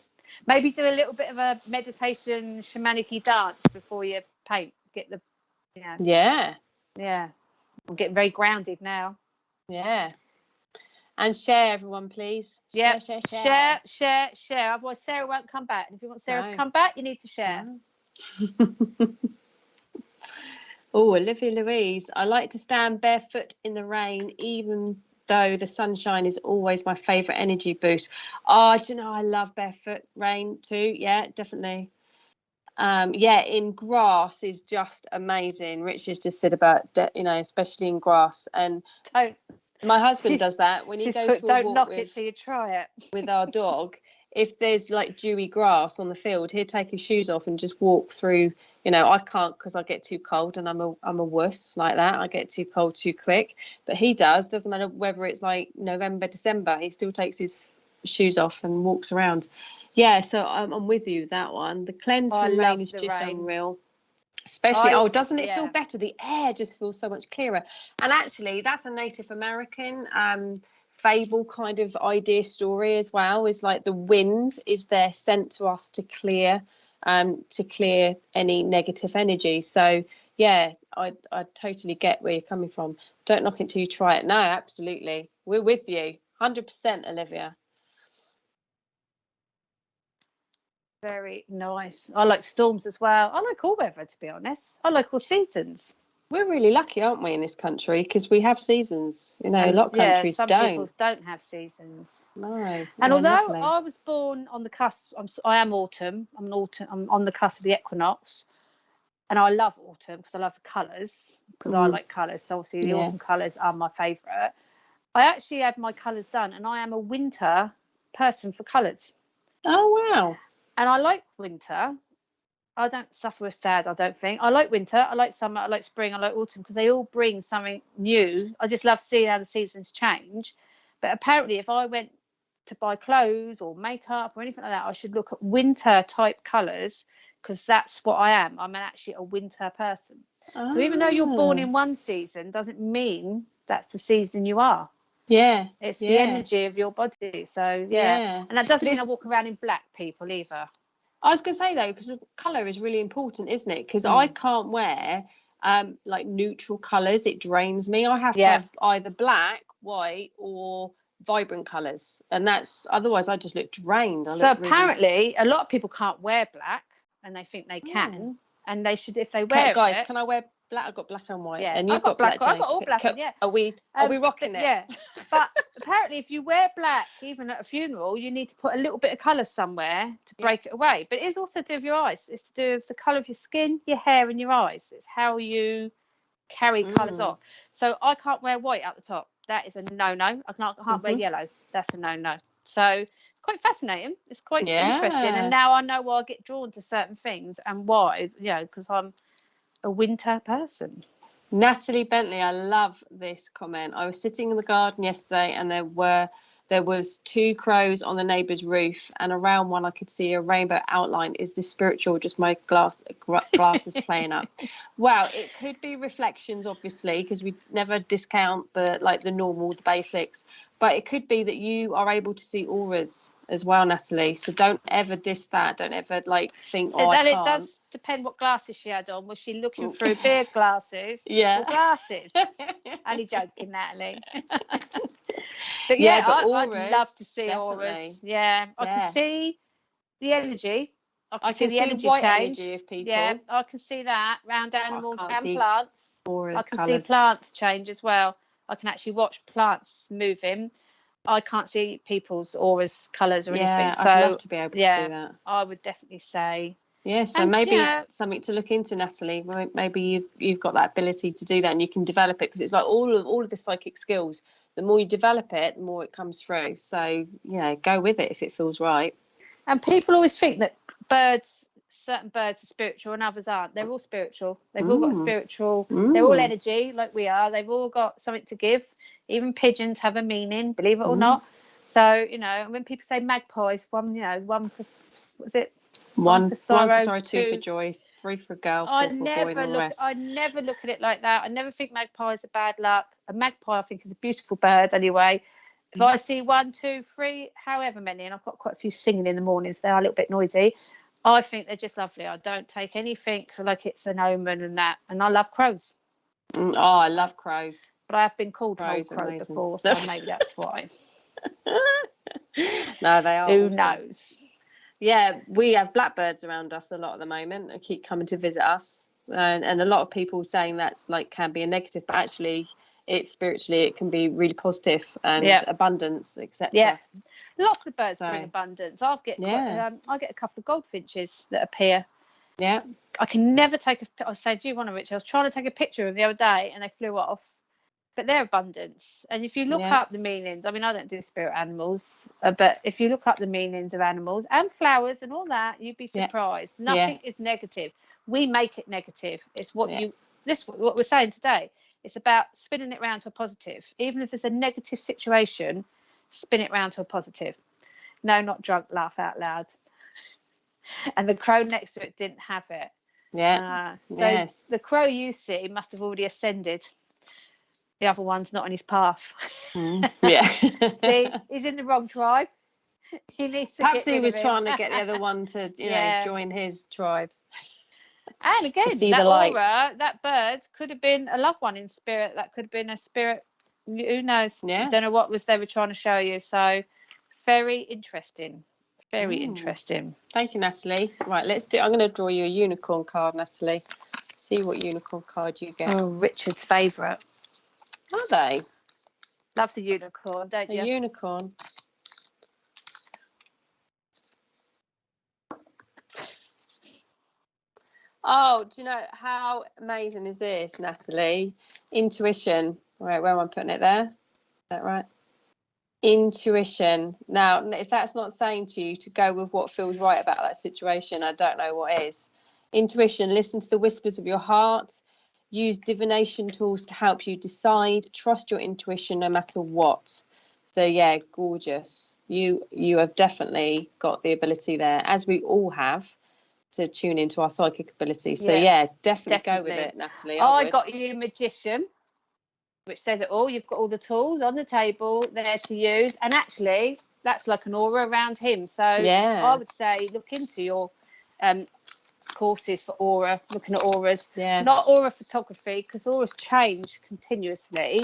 Maybe do a little bit of a meditation, shamanic-y dance before you paint. Get the, Yeah. I'm getting very grounded now. Yeah. And share, everyone, please. Yeah. Share. Otherwise, Sarah won't come back. And if you want Sarah to come back, you need to share. No. Oh, Olivia Louise. I like to stand barefoot in the rain, even though the sunshine is always my favourite energy boost. Oh, do you know, I love barefoot rain too. Yeah, definitely. In grass is just amazing. Richard's just said about, especially in grass. And my husband does that when he goes for a walk. Don't knock it till you try it. With our dog. If there's like dewy grass on the field, he'd take his shoes off and just walk through. I can't, because I get too cold, and I'm a wuss like that. I get too cold too quick. But he doesn't matter whether it's like November, December, he still takes his shoes off and walks around. Yeah, so I'm with you, that one. The cleanse from rain is just unreal. Especially, doesn't it feel better? The air just feels so much clearer. And actually, that's a Native American fable kind of idea story as well. Is like the wind is there sent to us to clear any negative energy. So yeah, I totally get where you're coming from. Don't knock it till you try it. No, absolutely, we're with you 100%, Olivia. Very nice. I like storms as well. I like all weather, to be honest. I like all seasons. We're really lucky, aren't we, in this country? Because we have seasons. A lot of countries some don't. People don't have seasons. No. And although I was born on the cusp, I am autumn. I'm on the cusp of the equinox, and I love autumn because I love the colours. Because I like colours, so obviously the autumn colours are my favourite. I actually had my colours done, and I am a winter person for colours. Oh wow! And I like winter. I don't suffer with sad, I don't think. I like winter, I like summer, I like spring, I like autumn, because they all bring something new. I just love seeing how the seasons change. But apparently, if I went to buy clothes or makeup or anything like that, I should look at winter type colours, because that's what I am. I'm actually a winter person. So even though you're born in one season, doesn't mean that's the season you are. Yeah. It's the energy of your body. So, yeah. And that doesn't mean I walk around in black, people, either. I was going to say, though, because colour is really important, isn't it? Because I can't wear like neutral colours. It drains me. I have to have either black, white, or vibrant colours. And that's, otherwise I just look drained. So apparently a lot of people can't wear black, and they think they can. And they should, if they wear it. Guys, can I wear black? I've got black and white. Yeah, and you've got black. I've got all black. Are we rocking it? Yeah. But apparently, if you wear black, even at a funeral, you need to put a little bit of colour somewhere to break it away. But it is also to do with your eyes. It's to do with the colour of your skin, your hair, and your eyes. It's how you carry colours off. So I can't wear white at the top. That is a no-no. I can't wear yellow. That's a no-no. So it's quite fascinating. It's quite interesting. And now I know why I get drawn to certain things and why, because I'm a winter person. Natalie Bentley, I love this comment. I was sitting in the garden yesterday and there was 2 crows on the neighbour's roof, and around one I could see a rainbow outline. Is this spiritual? Just my glasses playing up. Well, it could be reflections, obviously, because we never discount the normal, the basics. But it could be that you are able to see auras as well, Natalie. So don't ever diss that. Don't ever think, I can't. It does depend what glasses she had on. Was she looking through beer glasses? Yeah. Or glasses? Only joking, Natalie. But auras, I'd love to see definitely. auras. Yeah, I can see the energy. I can see the energy white change. energy of people. Yeah, I can see that around animals and plants. I can colours. see plants change as well. I can actually watch plants moving. I can't see people's auras, colours or anything. So I'd love to be able to see that. I would definitely say. Yeah, so maybe something to look into, Natalie. Maybe you've got that ability to do that, and you can develop it, because it's like all of the psychic skills. The more you develop it, the more it comes through. So go with it if it feels right. And people always think that certain birds are spiritual and others aren't. They're all spiritual. They've all got spiritual. They're all energy, like we are. They've all got something to give. Even pigeons have a meaning, believe it or not. So when people say magpies, one for, what's it? One for sorrow, 2 for joy, 3 for girl, 4 for boy, and the rest. I never look at it like that. I never think magpies are bad luck. A magpie, I think, is a beautiful bird anyway. If I see 1, 2, 3, however many, and I've got quite a few singing in the mornings, they are a little bit noisy, I think they're just lovely. I don't take anything like it's an omen and that. And I love crows. I love crows. But I have been called crow before, so maybe that's why. No, they are. Who awesome. knows? Yeah, we have blackbirds around us a lot at the moment. They keep coming to visit us, and a lot of people saying that's can be a negative, but actually, it's spiritually it can be really positive and abundance, etc. Yeah, lots of birds bring abundance. I get a couple of goldfinches that appear. Yeah, I can never take I was saying to you, Rich, I was trying to take a picture of them the other day, and they flew off. But they're abundance. And if you look up the meanings, I mean, I don't do spirit animals, but if you look up the meanings of animals and flowers and all that, you'd be surprised. Nothing is negative. We make it negative. It's what what we're saying today. It's about spinning it around to a positive. Even if it's a negative situation, spin it round to a positive. No, not drunk, laugh out loud. And the crow next to it didn't have it. Yeah. So the crow you see must have already ascended. The other one's not on his path. Yeah. See, he's in the wrong tribe. He needs to. Perhaps he was trying to get the other one to, join his tribe. And again, see that the light. aura, that bird could have been a loved one in spirit. That could have been a spirit. Who knows? Yeah. Don't know what they were trying to show you. So, very interesting. Very interesting. Thank you, Natalie. Right, I'm going to draw you a unicorn card, Natalie. See what unicorn card you get. Oh, Richard's favourite. Are they? Loves a unicorn, don't you? A unicorn. Oh, do you know how amazing is this, Natalie? Intuition. Right, where am I putting it there? Is that right? Intuition. Now, if that's not saying to you to go with what feels right about that situation, I don't know what is. Intuition. Listen to the whispers of your heart. Use divination tools to help you decide. Trust your intuition no matter what. So yeah, gorgeous. You have definitely got the ability there, as we all have, to tune into our psychic ability. So yeah, definitely go with it, Natalie. I got you magician, which says it all. You've got all the tools on the table there to use, and actually that's like an aura around him. So I would say look into your courses for aura, looking at auras, not aura photography, because auras change continuously.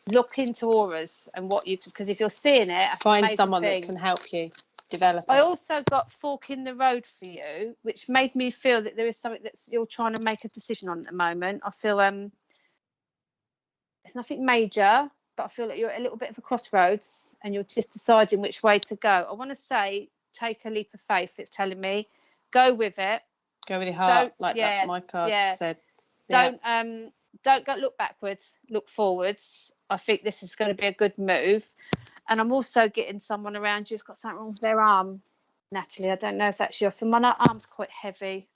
Look into auras and because if you're seeing it, find someone that can help you develop it. I also got fork in the road for you, which made me feel that there is something that you're trying to make a decision on at the moment. I feel it's nothing major, but I feel like you're at a little bit of a crossroads and you're just deciding which way to go. I want to say take a leap of faith. It's telling me go with it. Go with your heart, that my card said. Don't don't go look backwards, look forwards. I think this is going to be a good move. And I'm also getting someone around you who's got something wrong with their arm. Natalie, I don't know if that's your thing. My arm's quite heavy.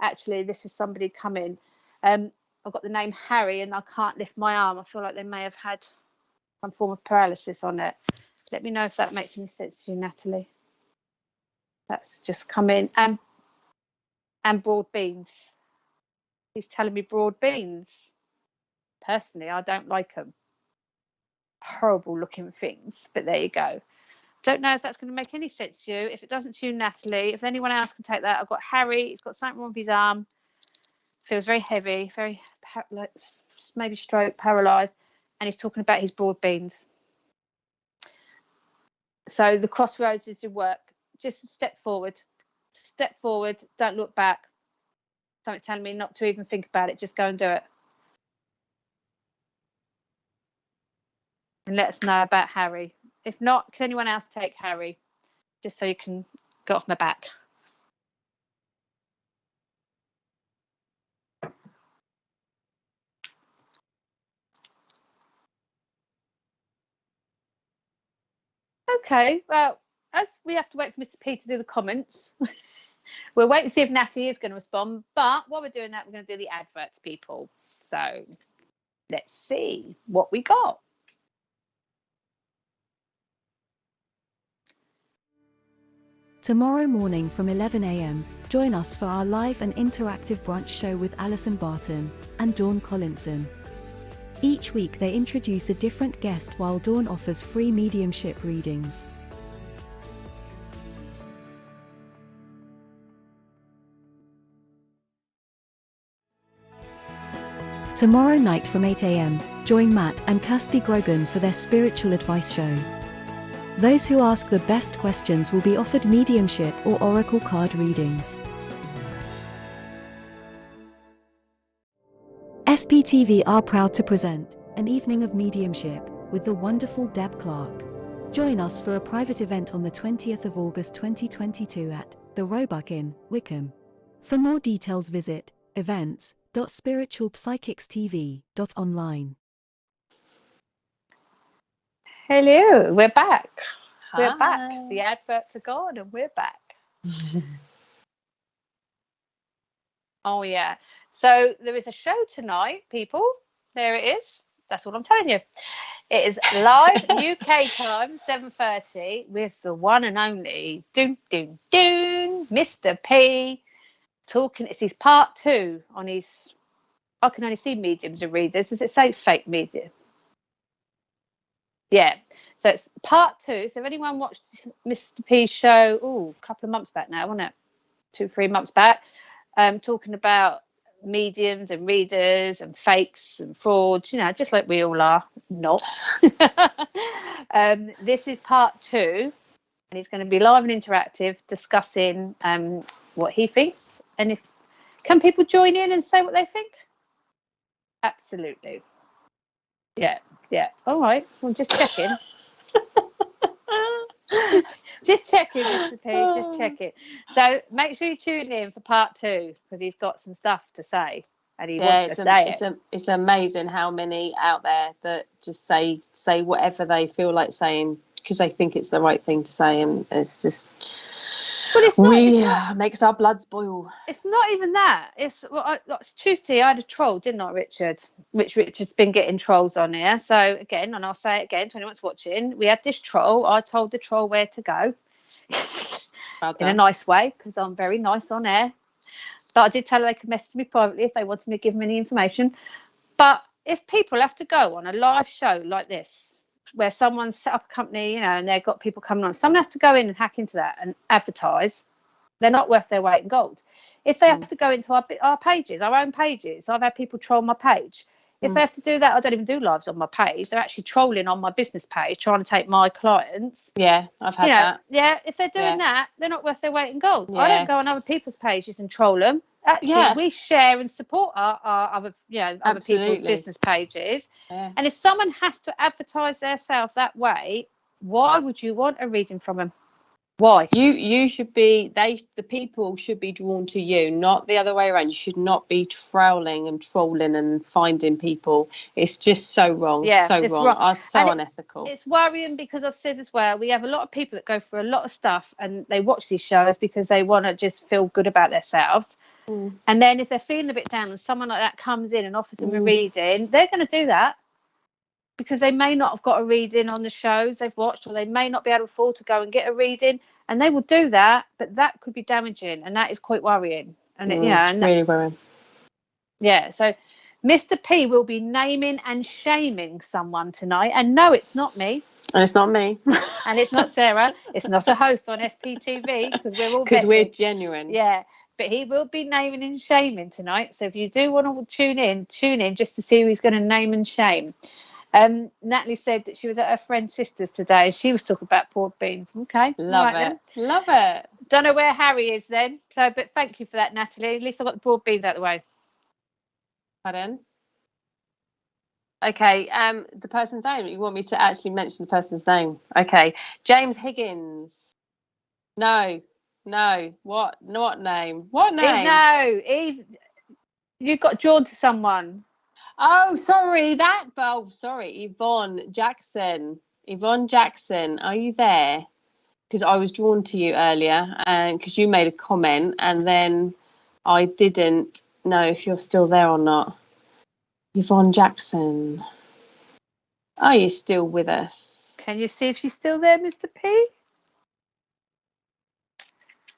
Actually, this is somebody coming. I've got the name Harry and I can't lift my arm. I feel like they may have had some form of paralysis on it. Let me know if that makes any sense to you, Natalie. That's just come in. And broad beans. He's telling me broad beans. Personally, I don't like them. Horrible looking things, but there you go. Don't know if that's going to make any sense to you. If it doesn't to you, Natalie, if anyone else can take that. I've got Harry. He's got something wrong with his arm. Feels very heavy, very like maybe stroke, paralysed, and he's talking about his broad beans. So the crossroads is your work. Just step forward. Step forward. Don't look back. Something's telling me not to even think about it. Just go and do it. And let us know about Harry. If not, can anyone else take Harry? Just so you can get off my back. Okay, well, as we have to wait for Mr. P to do the comments, we'll wait and see if Natty is going to respond. But while we're doing that, we're going to do the adverts, people. So let's see what we got. Tomorrow morning from 11 a.m, join us for our live and interactive brunch show with Alison Barton and Dawn Collinson. Each week they introduce a different guest while Dawn offers free mediumship readings. Tomorrow night from 8 a.m, join Matt and Kirsty Grogan for their spiritual advice show. Those who ask the best questions will be offered mediumship or oracle card readings. SPTV are proud to present an evening of mediumship with the wonderful Deb Clark. Join us for a private event on the 20th of August 2022 at the Roebuck Inn, Wickham. For more details visit events.spiritualpsychicstv.online. Hello, we're back. Hi. We're back. The adverts are gone and we're back. Oh, yeah. So there is a show tonight, people. There it is. That's all I'm telling you. It is live UK time, 7:30, with the one and only Mr. P talking. It's his part 2 on his. I can only see mediums and readers. Does it say fake medium? Yeah, so it's part 2. So if anyone watched Mr. P's show, a couple of months back now, wasn't it? 2-3 months back, talking about mediums and readers and fakes and frauds, just like we all are not. This is part 2, and he's going to be live and interactive, discussing what he thinks, and can people join in and say what they think? Absolutely. Yeah. All right. Well, just checking. Just checking, Mr. P. Just checking. So make sure you tune in for part 2 because he's got some stuff to say and he wants to say it. It's amazing how many out there that just say whatever they feel like saying because they think it's the right thing to say, and it's just. But it's not, makes our bloods boil. It's not even that. Truthfully, I had a troll, didn't I, Richard? Richard's been getting trolls on here. So again, and I'll say it again to anyone that's watching, we had this troll. I told the troll where to go in a nice way because I'm very nice on air. But I did tell her they could message me privately if they wanted me to give them any information. But if people have to go on a live show like this, where someone's set up a company, and they've got people coming on, someone has to go in and hack into that and advertise. They're not worth their weight in gold. If they have to go into our pages, our own pages, I've had people troll my page. If they have to do that, I don't even do lives on my page. They're actually trolling on my business page, trying to take my clients. Yeah, I've had that. Yeah, if they're doing that, they're not worth their weight in gold. Yeah. I don't go on other people's pages and troll them. Actually, we share and support our other people's business pages. Yeah. And if someone has to advertise themselves that way, why would you want a reading from them? Why? You should be, the people should be drawn to you, not the other way around. You should not be trolling and finding people. It's just so wrong. Yeah, so it's wrong. wrong. So And unethical. It's worrying because I've said as well, we have a lot of people that go through a lot of stuff and they watch these shows because they want to just feel good about themselves. And then if they're feeling a bit down and someone like that comes in and offers them a reading, they're going to do that because they may not have got a reading on the shows they've watched, or they may not be able to afford to go and get a reading, and they will do that, but that could be damaging, and that is quite worrying. And it's really worrying. Yeah, so Mr. P will be naming and shaming someone tonight, and no, it's not me. And it's not me. And it's not Sarah. It's not a host on SPTV because we're genuine. Yeah, but he will be naming and shaming tonight. So if you do want to tune in just to see who he's going to name and shame. Natalie said that she was at her friend's sister's today. She was talking about broad beans. Okay, love it. Don't know where Harry is then. So, but thank you for that, Natalie. At least I got the broad beans out of the way. Pardon? Okay, the person's name. You want me to actually mention the person's name? Okay, James Higgins. No. What name? No, Eve. You got drawn to someone. Oh, sorry. Yvonne Jackson. Yvonne Jackson, are you there? Because I was drawn to you earlier, and because you made a comment, and then I didn't know if you're still there or not. Yvonne Jackson, are you still with us? Can you see if she's still there, Mr. P?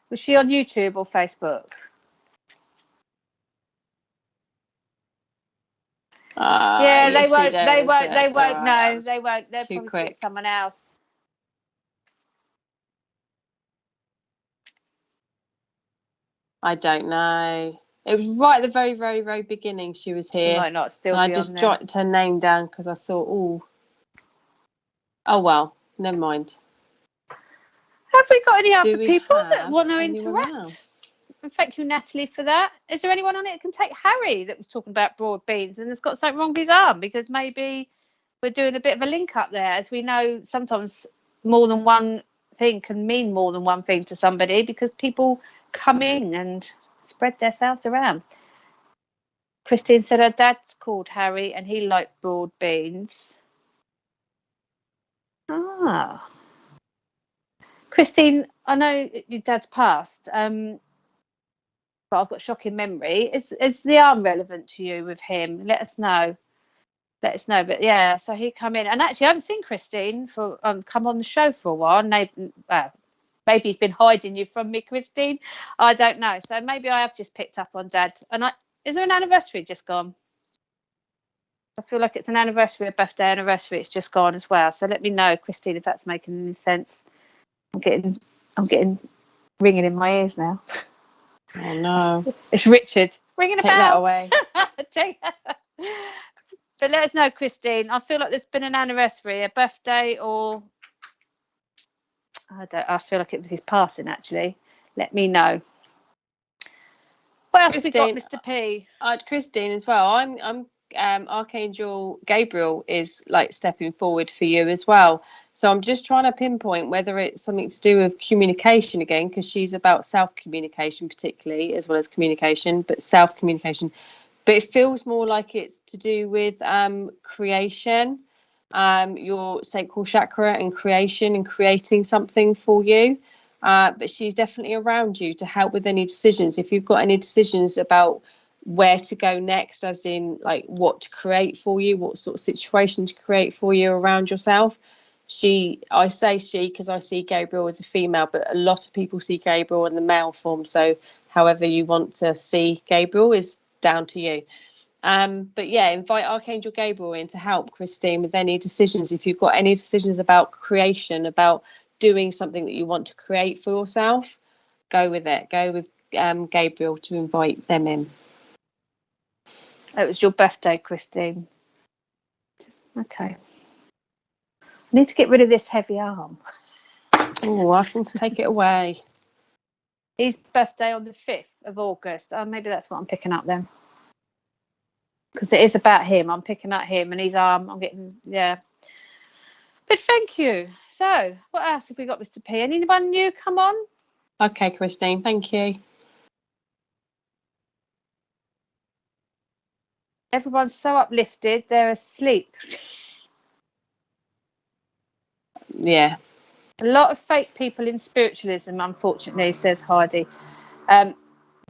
Was she on YouTube or Facebook? Yeah, they won't. They won't. They won't. No, they won't. They'll too probably quick. pick someone else. I don't know. It was right at the very, very, very beginning. She was here. She might not still and be I just on there. jotted her name down because I thought, oh well, never mind. Have we got any other Do we people have that want to anyone interact? else? And thank you, Natalie, for that. Is there anyone on it that can take Harry that was talking about broad beans and has got something wrong with his arm? Because maybe we're doing a bit of a link up there. As we know, sometimes more than one thing can mean more than one thing to somebody because people come in and spread themselves around. Christine said her dad's called Harry and he liked broad beans. Ah. Christine, I know your dad's passed, but I've got shocking memory. Is the arm relevant to you with him? Let us know. But yeah, so he come in, and actually I haven't seen Christine for come on the show for a while. Maybe he's been hiding you from me, Christine. I don't know. So maybe I have just picked up on Dad. And is there an anniversary just gone? I feel like it's an anniversary, a birthday anniversary. It's just gone as well. So let me know, Christine, if that's making any sense. I'm getting ringing in my ears now. Oh no, it's Richard ringing a bell. Take that away. But let us know, Christine. I feel like there's been an anniversary, a birthday, or I feel like it was his passing. Actually, let me know. What else we got, Mr. P? Christine as well. I'm Archangel Gabriel is like stepping forward for you as well. So I'm just trying to pinpoint whether it's something to do with communication again, because she's about self-communication particularly, as well as communication, but self-communication. But it feels more like it's to do with creation, your sacral chakra and creation and creating something for you. But she's definitely around you to help with any decisions. If you've got any decisions about where to go next, as in like what to create for you, what sort of situation to create for you around yourself. I say she because I see Gabriel as a female, but a lot of people see Gabriel in the male form. So however you want to see Gabriel is down to you. But yeah, invite Archangel Gabriel in to help Christine with any decisions. If you've got any decisions about creation, about doing something that you want to create for yourself, go with it. Go with Gabriel to invite them in. It was your birthday, Christine. Okay. I need to get rid of this heavy arm. Oh, ask him to take it away. His birthday on the 5th of August. Oh, maybe that's what I'm picking up then. Because it is about him. I'm picking up him and his arm. I'm getting, yeah. But thank you. So what else have we got, Mr. P? Anyone new come on? Okay, Christine, thank you. Everyone's so uplifted, they're asleep. Yeah. A lot of fake people in spiritualism, unfortunately, says Heidi.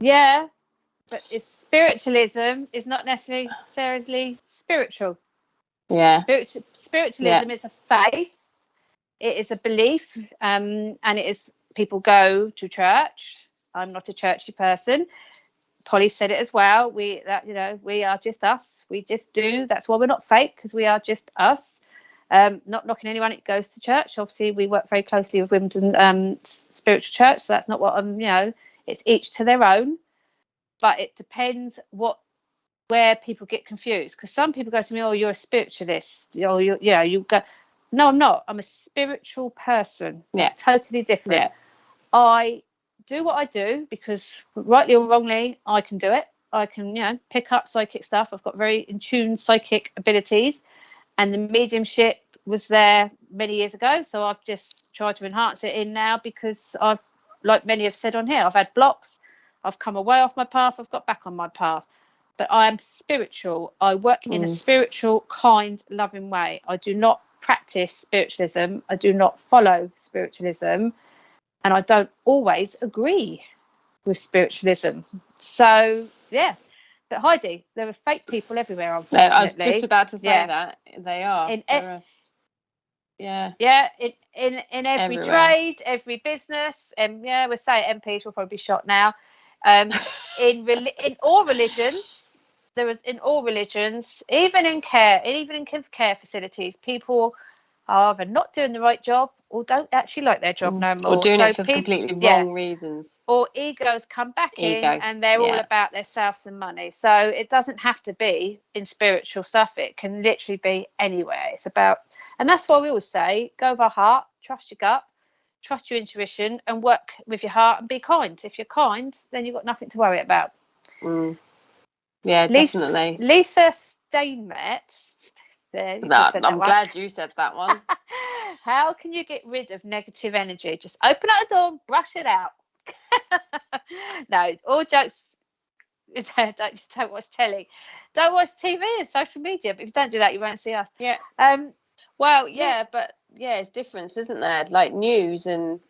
Yeah, but spiritualism is not necessarily spiritual. Yeah. Spiritualism is a faith. It is a belief, and it is people go to church. I'm not a churchy person. Polly said it as well. We are just us. We just do. That's why we're not fake, because we are just us. Not knocking anyone that goes to church. Obviously, we work very closely with Wimbledon Spiritual Church, so that's not what it's each to their own. But it depends where people get confused, because some people go to me, "Oh, you're a spiritualist," or you go, "No, I'm not. I'm a spiritual person." It's totally different. Yeah. I do what I do because, rightly or wrongly, I can do it. I can, pick up psychic stuff. I've got very in tune psychic abilities, and the mediumship was there many years ago. So I've just tried to enhance it in now, because I've, like many have said on here, I've had blocks. I've come away off my path. I've got back on my path. But I am spiritual. I work in a spiritual, kind, loving way. I do not practice spiritualism. I do not follow spiritualism. And I don't always agree with spiritualism. So, yeah. But Heidi, there are fake people everywhere, unfortunately. I was just about to say that. They are. Yeah, in every Everywhere. trade, every business. We're saying MPs will probably be shot now. In all religions, even in care facilities, people are either not doing the right job or don't actually like their job no more. Or doing it for completely wrong reasons. Or egos come back in, and they're all about their selves and money. So it doesn't have to be in spiritual stuff. It can literally be anywhere. It's about, and that's why we always say, go with our heart, trust your gut, trust your intuition, and work with your heart and be kind. If you're kind, then you've got nothing to worry about. Yeah, definitely. Lisa Steinmetz. I'm glad you said that one. How can you get rid of negative energy? Just open up the door and brush it out. No, all jokes. Don't watch telly. Don't watch TV and social media. But if you don't do that, you won't see us. Yeah. But it's different, isn't there? Like news and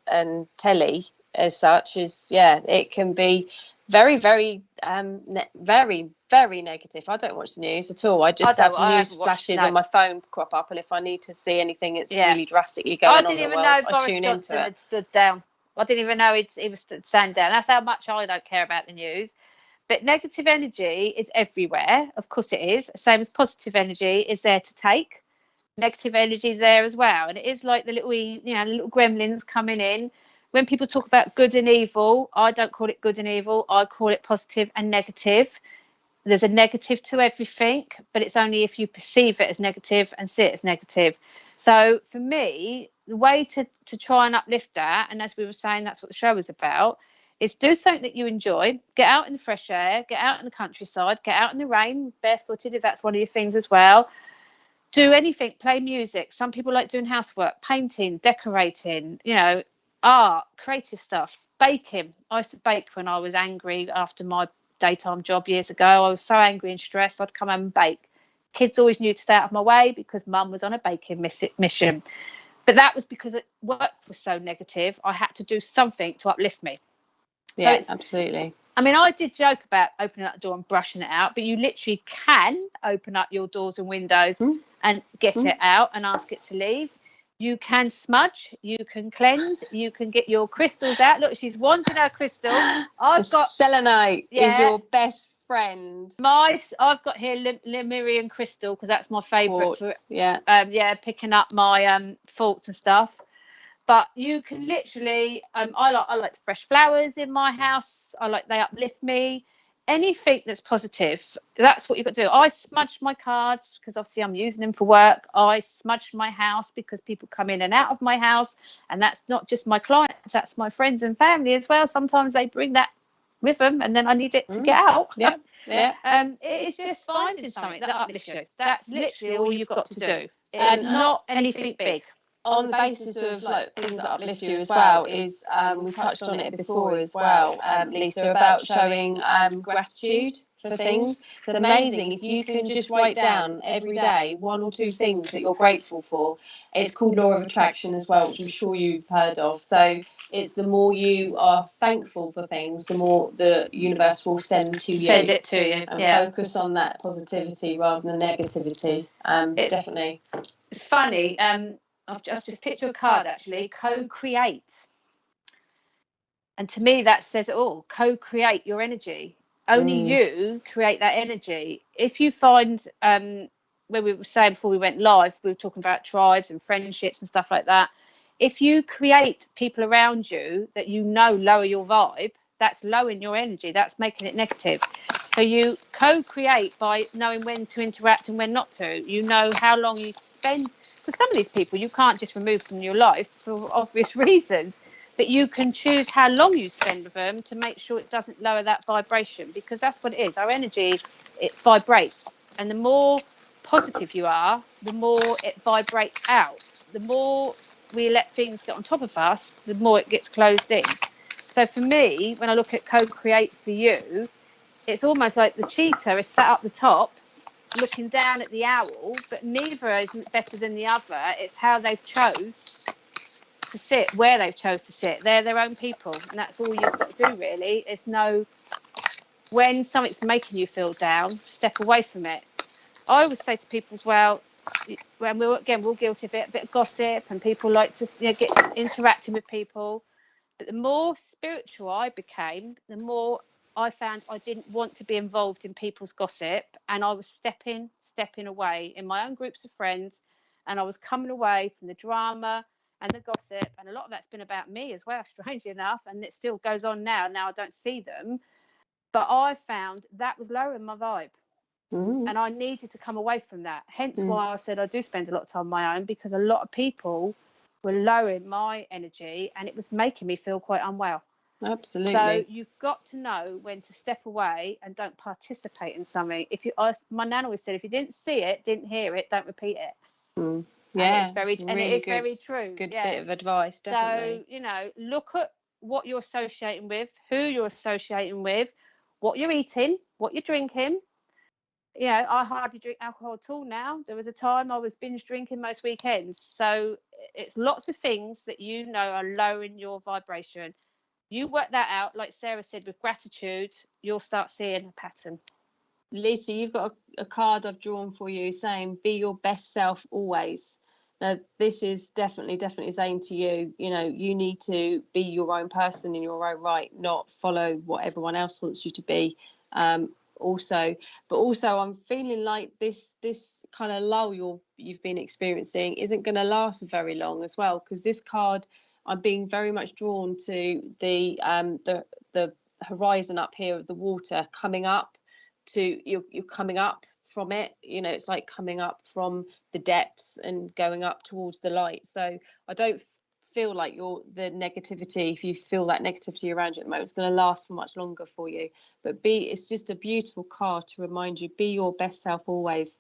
telly as such it can be very, very, very, very negative. I don't watch the news at all. I just have news flashes on my phone crop up, and if I need to see anything that's really drastically going on in the world, I tune into it. Had stood down. I didn't even know he was standing down. That's how much I don't care about the news. But negative energy is everywhere. Of course it is. Same as positive energy is there to take. Negative energy is there as well. And it is like the little gremlins coming in. When people talk about good and evil, I don't call it good and evil. I call it positive and negative. There's a negative to everything, but it's only if you perceive it as negative and see it as negative. So for me, the way to try and uplift that, and as we were saying, that's what the show is about, is do something that you enjoy. Get out in the fresh air, get out in the countryside, get out in the rain, barefooted if that's one of your things as well. Do anything, play music. Some people like doing housework, painting, decorating, art, creative stuff, baking. I used to bake when I was angry after my daytime job years ago. I was so angry and stressed, I'd come home and bake. Kids always knew to stay out of my way because mum was on a baking mission. But that was because work was so negative. I had to do something to uplift me. Yeah, so absolutely. I mean, I did joke about opening up the door and brushing it out, but you literally can open up your doors and windows and get it out and ask it to leave. You can smudge, you can cleanse, you can get your crystals out. Look, she's wanting her crystal. I've got selenite is your best friend. I've got here Lemurian crystal because that's my favourite. Picking up my faults and stuff. But you can literally, I like the fresh flowers in my house. They uplift me. Anything that's positive, that's what you've got to do. I smudge my cards because obviously I'm using them for work. I smudge my house because people come in and out of my house, and that's not just my clients, that's my friends and family as well. Sometimes they bring that with them, and then I need it to get out. It's just finding something that uplifts you. That's literally all you've got to do. It's not anything big. on the basis of like things that uplift you as well is we touched on it before as well, Lisa, about showing gratitude for things. It's amazing if you can just write down every day 1 or 2 things that you're grateful for. It's called law of attraction as well, which I'm sure you've heard of. So it's the more you are thankful for things, the more the universe will send it to you. And Yeah. focus on that positivity rather than negativity. Definitely. It's funny. I've just picked your card actually. Co-create. And to me, that says it all. Co-create your energy. Only you create that energy. If you find, where we were saying before we went live, we were talking about tribes and friendships and stuff like that. If you create people around you that you know lower your vibe, that's lowering your energy. That's making it negative. So you co-create by knowing when to interact and when not to. You know how long you spend. For some of these people, you can't just remove from your life for obvious reasons. But you can choose how long you spend with them to make sure it doesn't lower that vibration, because that's what it is. Our energy, it vibrates. And the more positive you are, the more it vibrates out. The more we let things get on top of us, the more it gets closed in. So for me, when I look at co-create for you, it's almost like the cheetah is sat up the top looking down at the owl, but neither is better than the other. It's how they've chose to sit, where they've chose to sit. They're their own people, and that's all you've got to do really. It's know when something's making you feel down, step away from it. I would say to people as well, when we're guilty of it, a bit of gossip, and people like to get interacting with people. But the more spiritual I became, the more I found I didn't want to be involved in people's gossip, and I was stepping away in my own groups of friends, and I was coming away from the drama and the gossip, and a lot of that's been about me as well, strangely enough, and it still goes on now. Now I don't see them, but I found that was lowering my vibe. And I needed to come away from that. Hence why I said I do spend a lot of time on my own, because a lot of people were lowering my energy and it was making me feel quite unwell. Absolutely. So you've got to know when to step away and don't participate in something. My nan always said, if you didn't see it, didn't hear it, don't repeat it. Yeah, and it is very true. Good bit of advice, definitely. So, look at what you're associating with, who you're associating with, what you're eating, what you're drinking. I hardly drink alcohol at all now. There was a time I was binge drinking most weekends. So it's lots of things that are lowering your vibration. You work that out, like Sarah said, with gratitude, you'll start seeing a pattern. Lisa, you've got a card I've drawn for you saying, be your best self always. Now, this is definitely saying to you, you need to be your own person in your own right, not follow what everyone else wants you to be. Also I'm feeling like this kind of lull you've been experiencing isn't going to last very long as well, because this card, I'm being very much drawn to the horizon up here of the water coming up to you're coming up from it. It's like coming up from the depths and going up towards the light. So I don't feel like the negativity, if you feel that negativity around you at the moment, it's going to last for much longer for you. But it's just a beautiful card to remind you, be your best self always.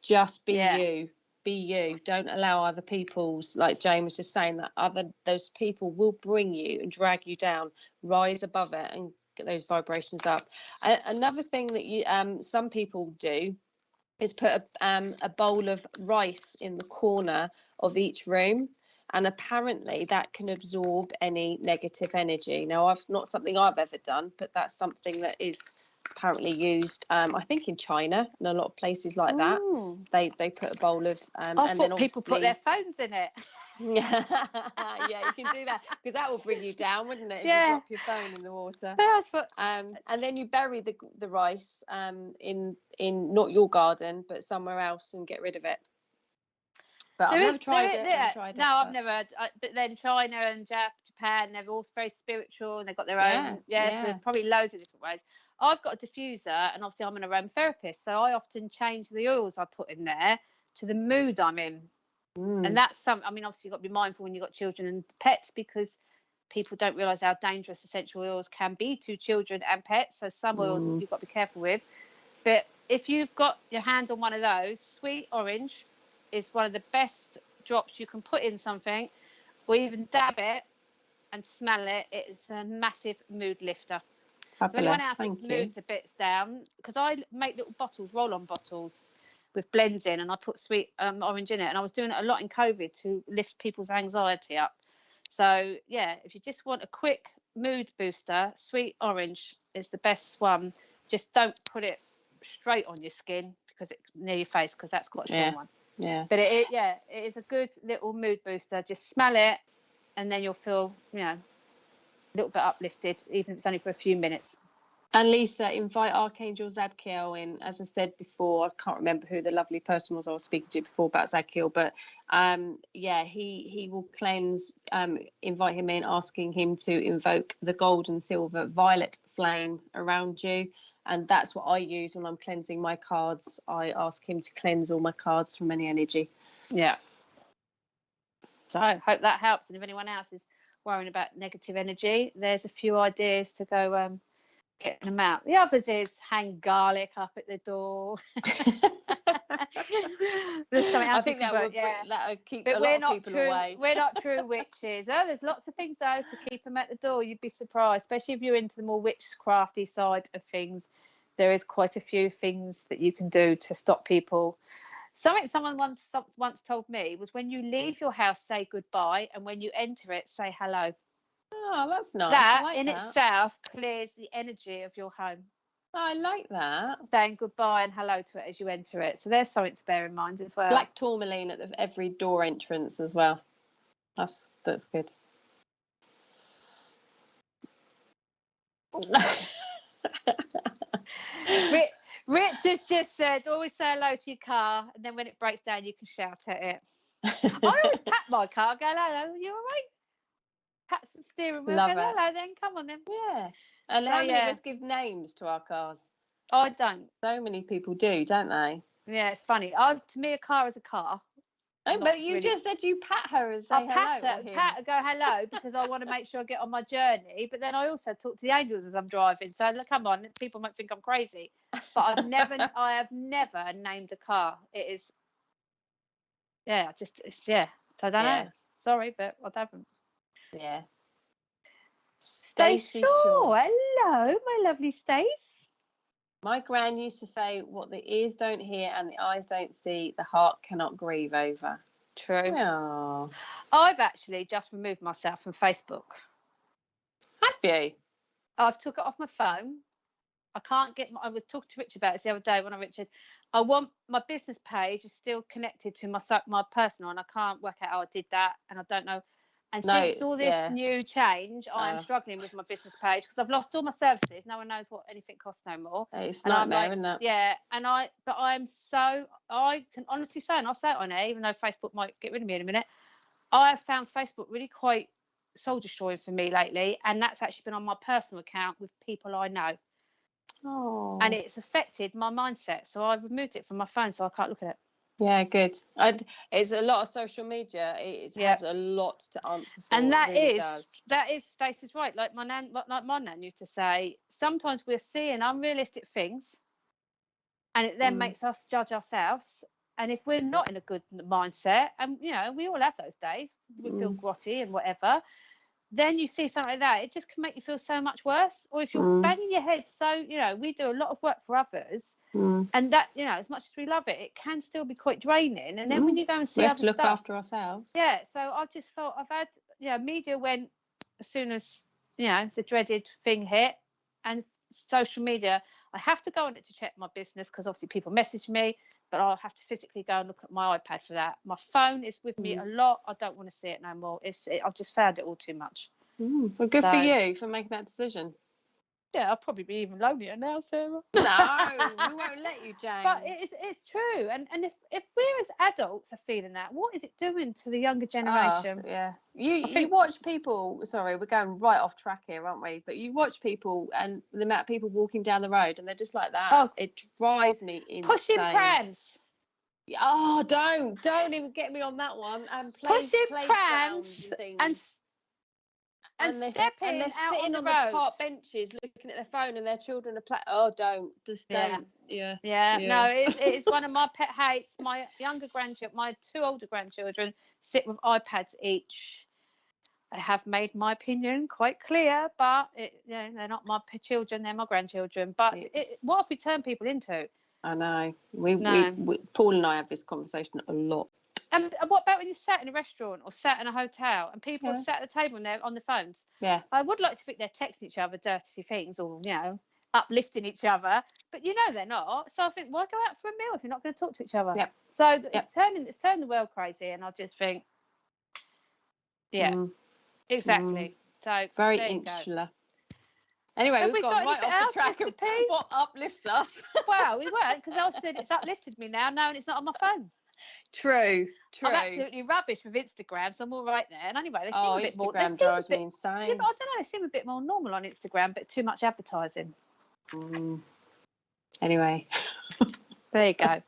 Just be you. Be you. Don't allow other people's, like Jane was just saying, that those people will bring you and drag you down. Rise above it and get those vibrations up. Another thing that some people do is put a bowl of rice in the corner of each room. And apparently that can absorb any negative energy. Now, it's not something I've ever done, but that's something that is apparently used, I think, in China and a lot of places like that. They put a bowl of... I thought people put their phones in it. Yeah, you can do that, because that will bring you down, wouldn't it, if you drop your phone in the water. And then you bury the rice in not your garden, but somewhere else, and get rid of it. But I've never tried it. No, I've never. But then China and Japan, they're all very spiritual, and they've got their own. So there's probably loads of different ways. I've got a diffuser, and obviously I'm an aromatherapist, so I often change the oils I put in there to the mood I'm in. And that's something. I mean, obviously you've got to be mindful when you've got children and pets, because people don't realise how dangerous essential oils can be to children and pets. So some oils you've got to be careful with. But if you've got your hands on one of those, sweet orange is one of the best drops you can put in something, or even dab it and smell it. It's a massive mood lifter. So anyone else thinks moods a bit down, because I make little bottles, roll-on bottles with blends in, and I put sweet orange in it, and I was doing it a lot in COVID to lift people's anxiety up. So yeah, if you just want a quick mood booster, sweet orange is the best one. Just don't put it straight on your skin because it near your face, because that's quite a strong one. Yeah. But it is a good little mood booster. Just smell it, and then you'll feel, a little bit uplifted, even if it's only for a few minutes. And Lisa, invite Archangel Zadkiel in. As I said before, I can't remember who the lovely person was I was speaking to before about Zadkiel, but he will cleanse. Invite him in, asking him to invoke the gold and silver violet flame around you. And that's what I use when I'm cleansing my cards. I ask him to cleanse all my cards from any energy. Yeah. So I hope that helps. And if anyone else is worrying about negative energy, there's a few ideas to go getting them out. The others is hang garlic up at the door. There's something else. I think that would keep a lot of people away. We're not true witches. Oh, there's lots of things though to keep them at the door. You'd be surprised, especially if you're into the more witchcrafty side of things. There is quite a few things that you can do to stop people. Something someone once told me was, when you leave your house, say goodbye, and when you enter it, say hello. Oh, that's nice. That in itself clears the energy of your home. Oh, I like that. Saying goodbye and hello to it as you enter it. So there's something to bear in mind as well. Black tourmaline at every door entrance as well. That's good. Richard just said, always say hello to your car, and then when it breaks down, you can shout at it. I always pat my car, go, hello, you all right? Pat the steering wheel, go, hello then, come on then. Yeah. And how many of us give names to our cars? I don't. So many people do, don't they? Yeah, it's funny. To me, a car is a car. Oh, but you just said you pat her and say hello. Pat her, go hello, because I want to make sure I get on my journey. But then I also talk to the angels as I'm driving. So look, come on, people might think I'm crazy, but I have never named a car. It is, So I don't know. Sorry, but I haven't. Yeah. Stacey Shaw. Hello, my lovely Stace. My gran used to say, what the ears don't hear and the eyes don't see, the heart cannot grieve over. True. Oh. I've actually just removed myself from Facebook. Have you? I've took it off my phone. I was talking to Richard about this the other day. Richard, I want my business page is still connected to my personal, and I can't work out how I did that, and I don't know. And since all this new change, I am struggling with my business page because I've lost all my services. No one knows what anything costs no more. It's not there, isn't it? Yeah, but I can honestly say, and I'll say it on air, even though Facebook might get rid of me in a minute, I have found Facebook really quite soul destroying for me lately, and that's actually been on my personal account with people I know. Oh. And it's affected my mindset, so I've removed it from my phone so I can't look at it. Yeah, good. It's a lot of social media. It has a lot to answer for. And that really is Stacey's right. Like my nan used to say, sometimes we're seeing unrealistic things, and it then makes us judge ourselves. And if we're not in a good mindset, and we all have those days, we feel grotty and whatever, then you see something like that, it just can make you feel so much worse. Or if you're banging your head, so we do a lot of work for others, and that as much as we love it, it can still be quite draining. And then when you go and see we other have to look stuff, after ourselves. Yeah, so I've just felt I've had media went as soon as the dreaded thing hit, and social media, I have to go on it to check my business because obviously people message me, but I'll have to physically go and look at my iPad for that. My phone is with me a lot. I don't want to see it no more. I've just found it all too much. Well, good for you for making that decision. Yeah, I'll probably be even lonelier now, Sarah. No, we won't let you, Jane. But it's true. And if we're as adults are feeling that, what is it doing to the younger generation? You watch people, sorry, we're going right off track here, aren't we? But you watch people and the amount of people walking down the road and they're just like that. Oh, it drives me insane. Pushing prams. Oh, don't even get me on that one. And pushing prams and they're stepping they're out sitting on on the the road. park benches looking at their phone, and their children are playing. Oh, don't don't. Yeah, Yeah. no, it's one of my pet hates. My my 2 older grandchildren sit with iPads each. I have made my opinion quite clear, but they're not my children; they're my grandchildren. But what have we turned people into? I know. No. We Paul and I have this conversation a lot. And what about when you sat in a restaurant or sat in a hotel and people are Yeah. sat at the table and they're on the phones? Yeah. I would like to think they're texting each other dirty things or, uplifting each other, but they're not. So I think, why go out for a meal if you're not going to talk to each other? Yep. So it's turning the world crazy, and I just think, exactly. So Very there you insular. go. Anyway, Have we've gone right off the track Mr. of P? what uplifts us. Well, we weren't, because I said it's uplifted me now, knowing it's not on my phone. True. I'm absolutely rubbish with Instagram, so I'm all right there. And anyway, they seem a bit more. Instagram drives me insane. Yeah, but I don't know. They seem a bit more normal on Instagram, but too much advertising. Anyway, there you go.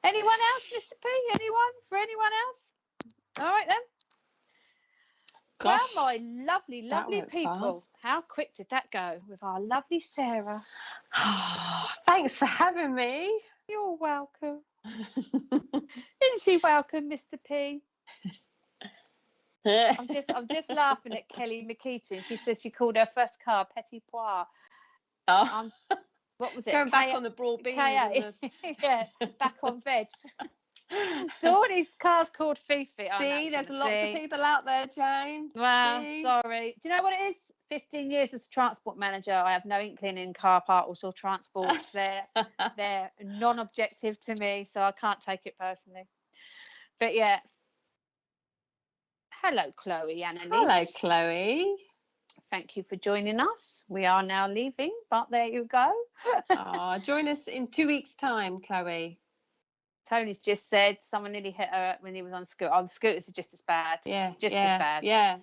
Anyone else, Mr. P? Anyone? For anyone else? All right then. Gosh, well, my lovely, lovely people, fast. How quick did that go with our lovely Sarah? Thanks for having me. You're welcome. Isn't she welcome, Mr. P? I'm just laughing at Kelly McKeaton. She says she called her first car Petit Pois. Oh. What was it? Going back on the broad beans. Yeah, back on veg. Dawn's car's called Fifi. See, there's lots of people out there, Jane. Well, See? sorry. Do you know what it is? 15 years as transport manager. I have no inkling in car parcels or transports. They're non-objective to me, so I can't take it personally. But yeah. Hello, Chloe, Annalise. Hello, Chloe. Thank you for joining us. We are now leaving, but there you go. Join us in 2 weeks' time, Chloe. Tony's just said someone nearly hit her when he was on scooter. Oh, the scooters are just as bad. Yeah, as bad. Yeah.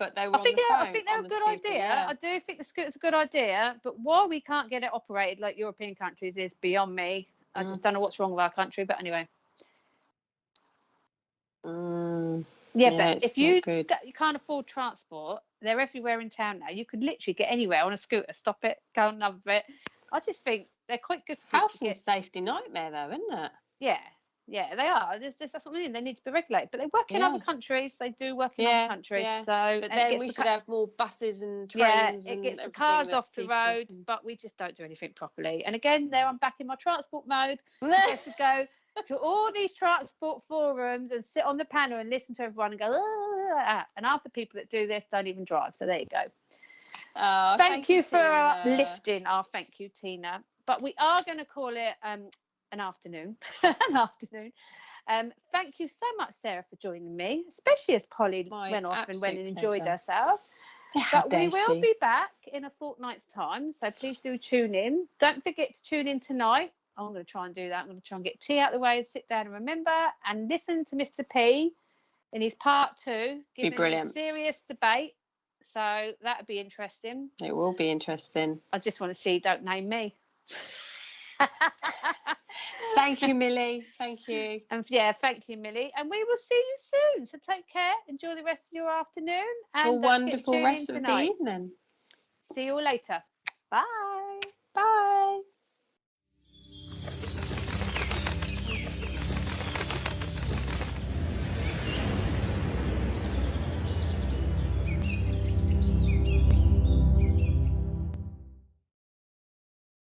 But they were I think they're a good scooter, idea. yeah. I do think the scooter's a good idea, but why we can't get it operated like European countries is beyond me. I just don't know what's wrong with our country, but anyway. Yeah, but if you can't afford transport, they're everywhere in town now. You could literally get anywhere on a scooter, stop it, go another bit. I just think they're quite good for health and safety nightmare, though, isn't it? Yeah, they are. That's what I mean. They need to be regulated, but they work in other countries. They do work in other countries. Yeah. So, but then we should have more buses and trains. Yeah, it gets the cars off the road, but we just don't do anything properly. And again, I'm back in my transport mode. I have to go to all these transport forums and sit on the panel and listen to everyone and go, and half the people that do this don't even drive. So there you go. Thank you for lifting our thank you, Tina. But we are going to call it an afternoon. Thank you so much, Sarah, for joining me, especially as Polly went off and went and enjoyed herself. But we will be back in a fortnight's time, so please do tune in. Don't forget to tune in tonight. I'm going to try and do that. I'm going to try and get tea out of the way and sit down and remember and listen to Mr. P in his part 2, giving a serious debate. So that would be interesting. It will be interesting. I just want to see Don't Name Me. Thank you, Millie. Thank you. And thank you, Millie. And we will see you soon. So take care. Enjoy the rest of your afternoon. And a wonderful rest of the evening. See you all later. Bye.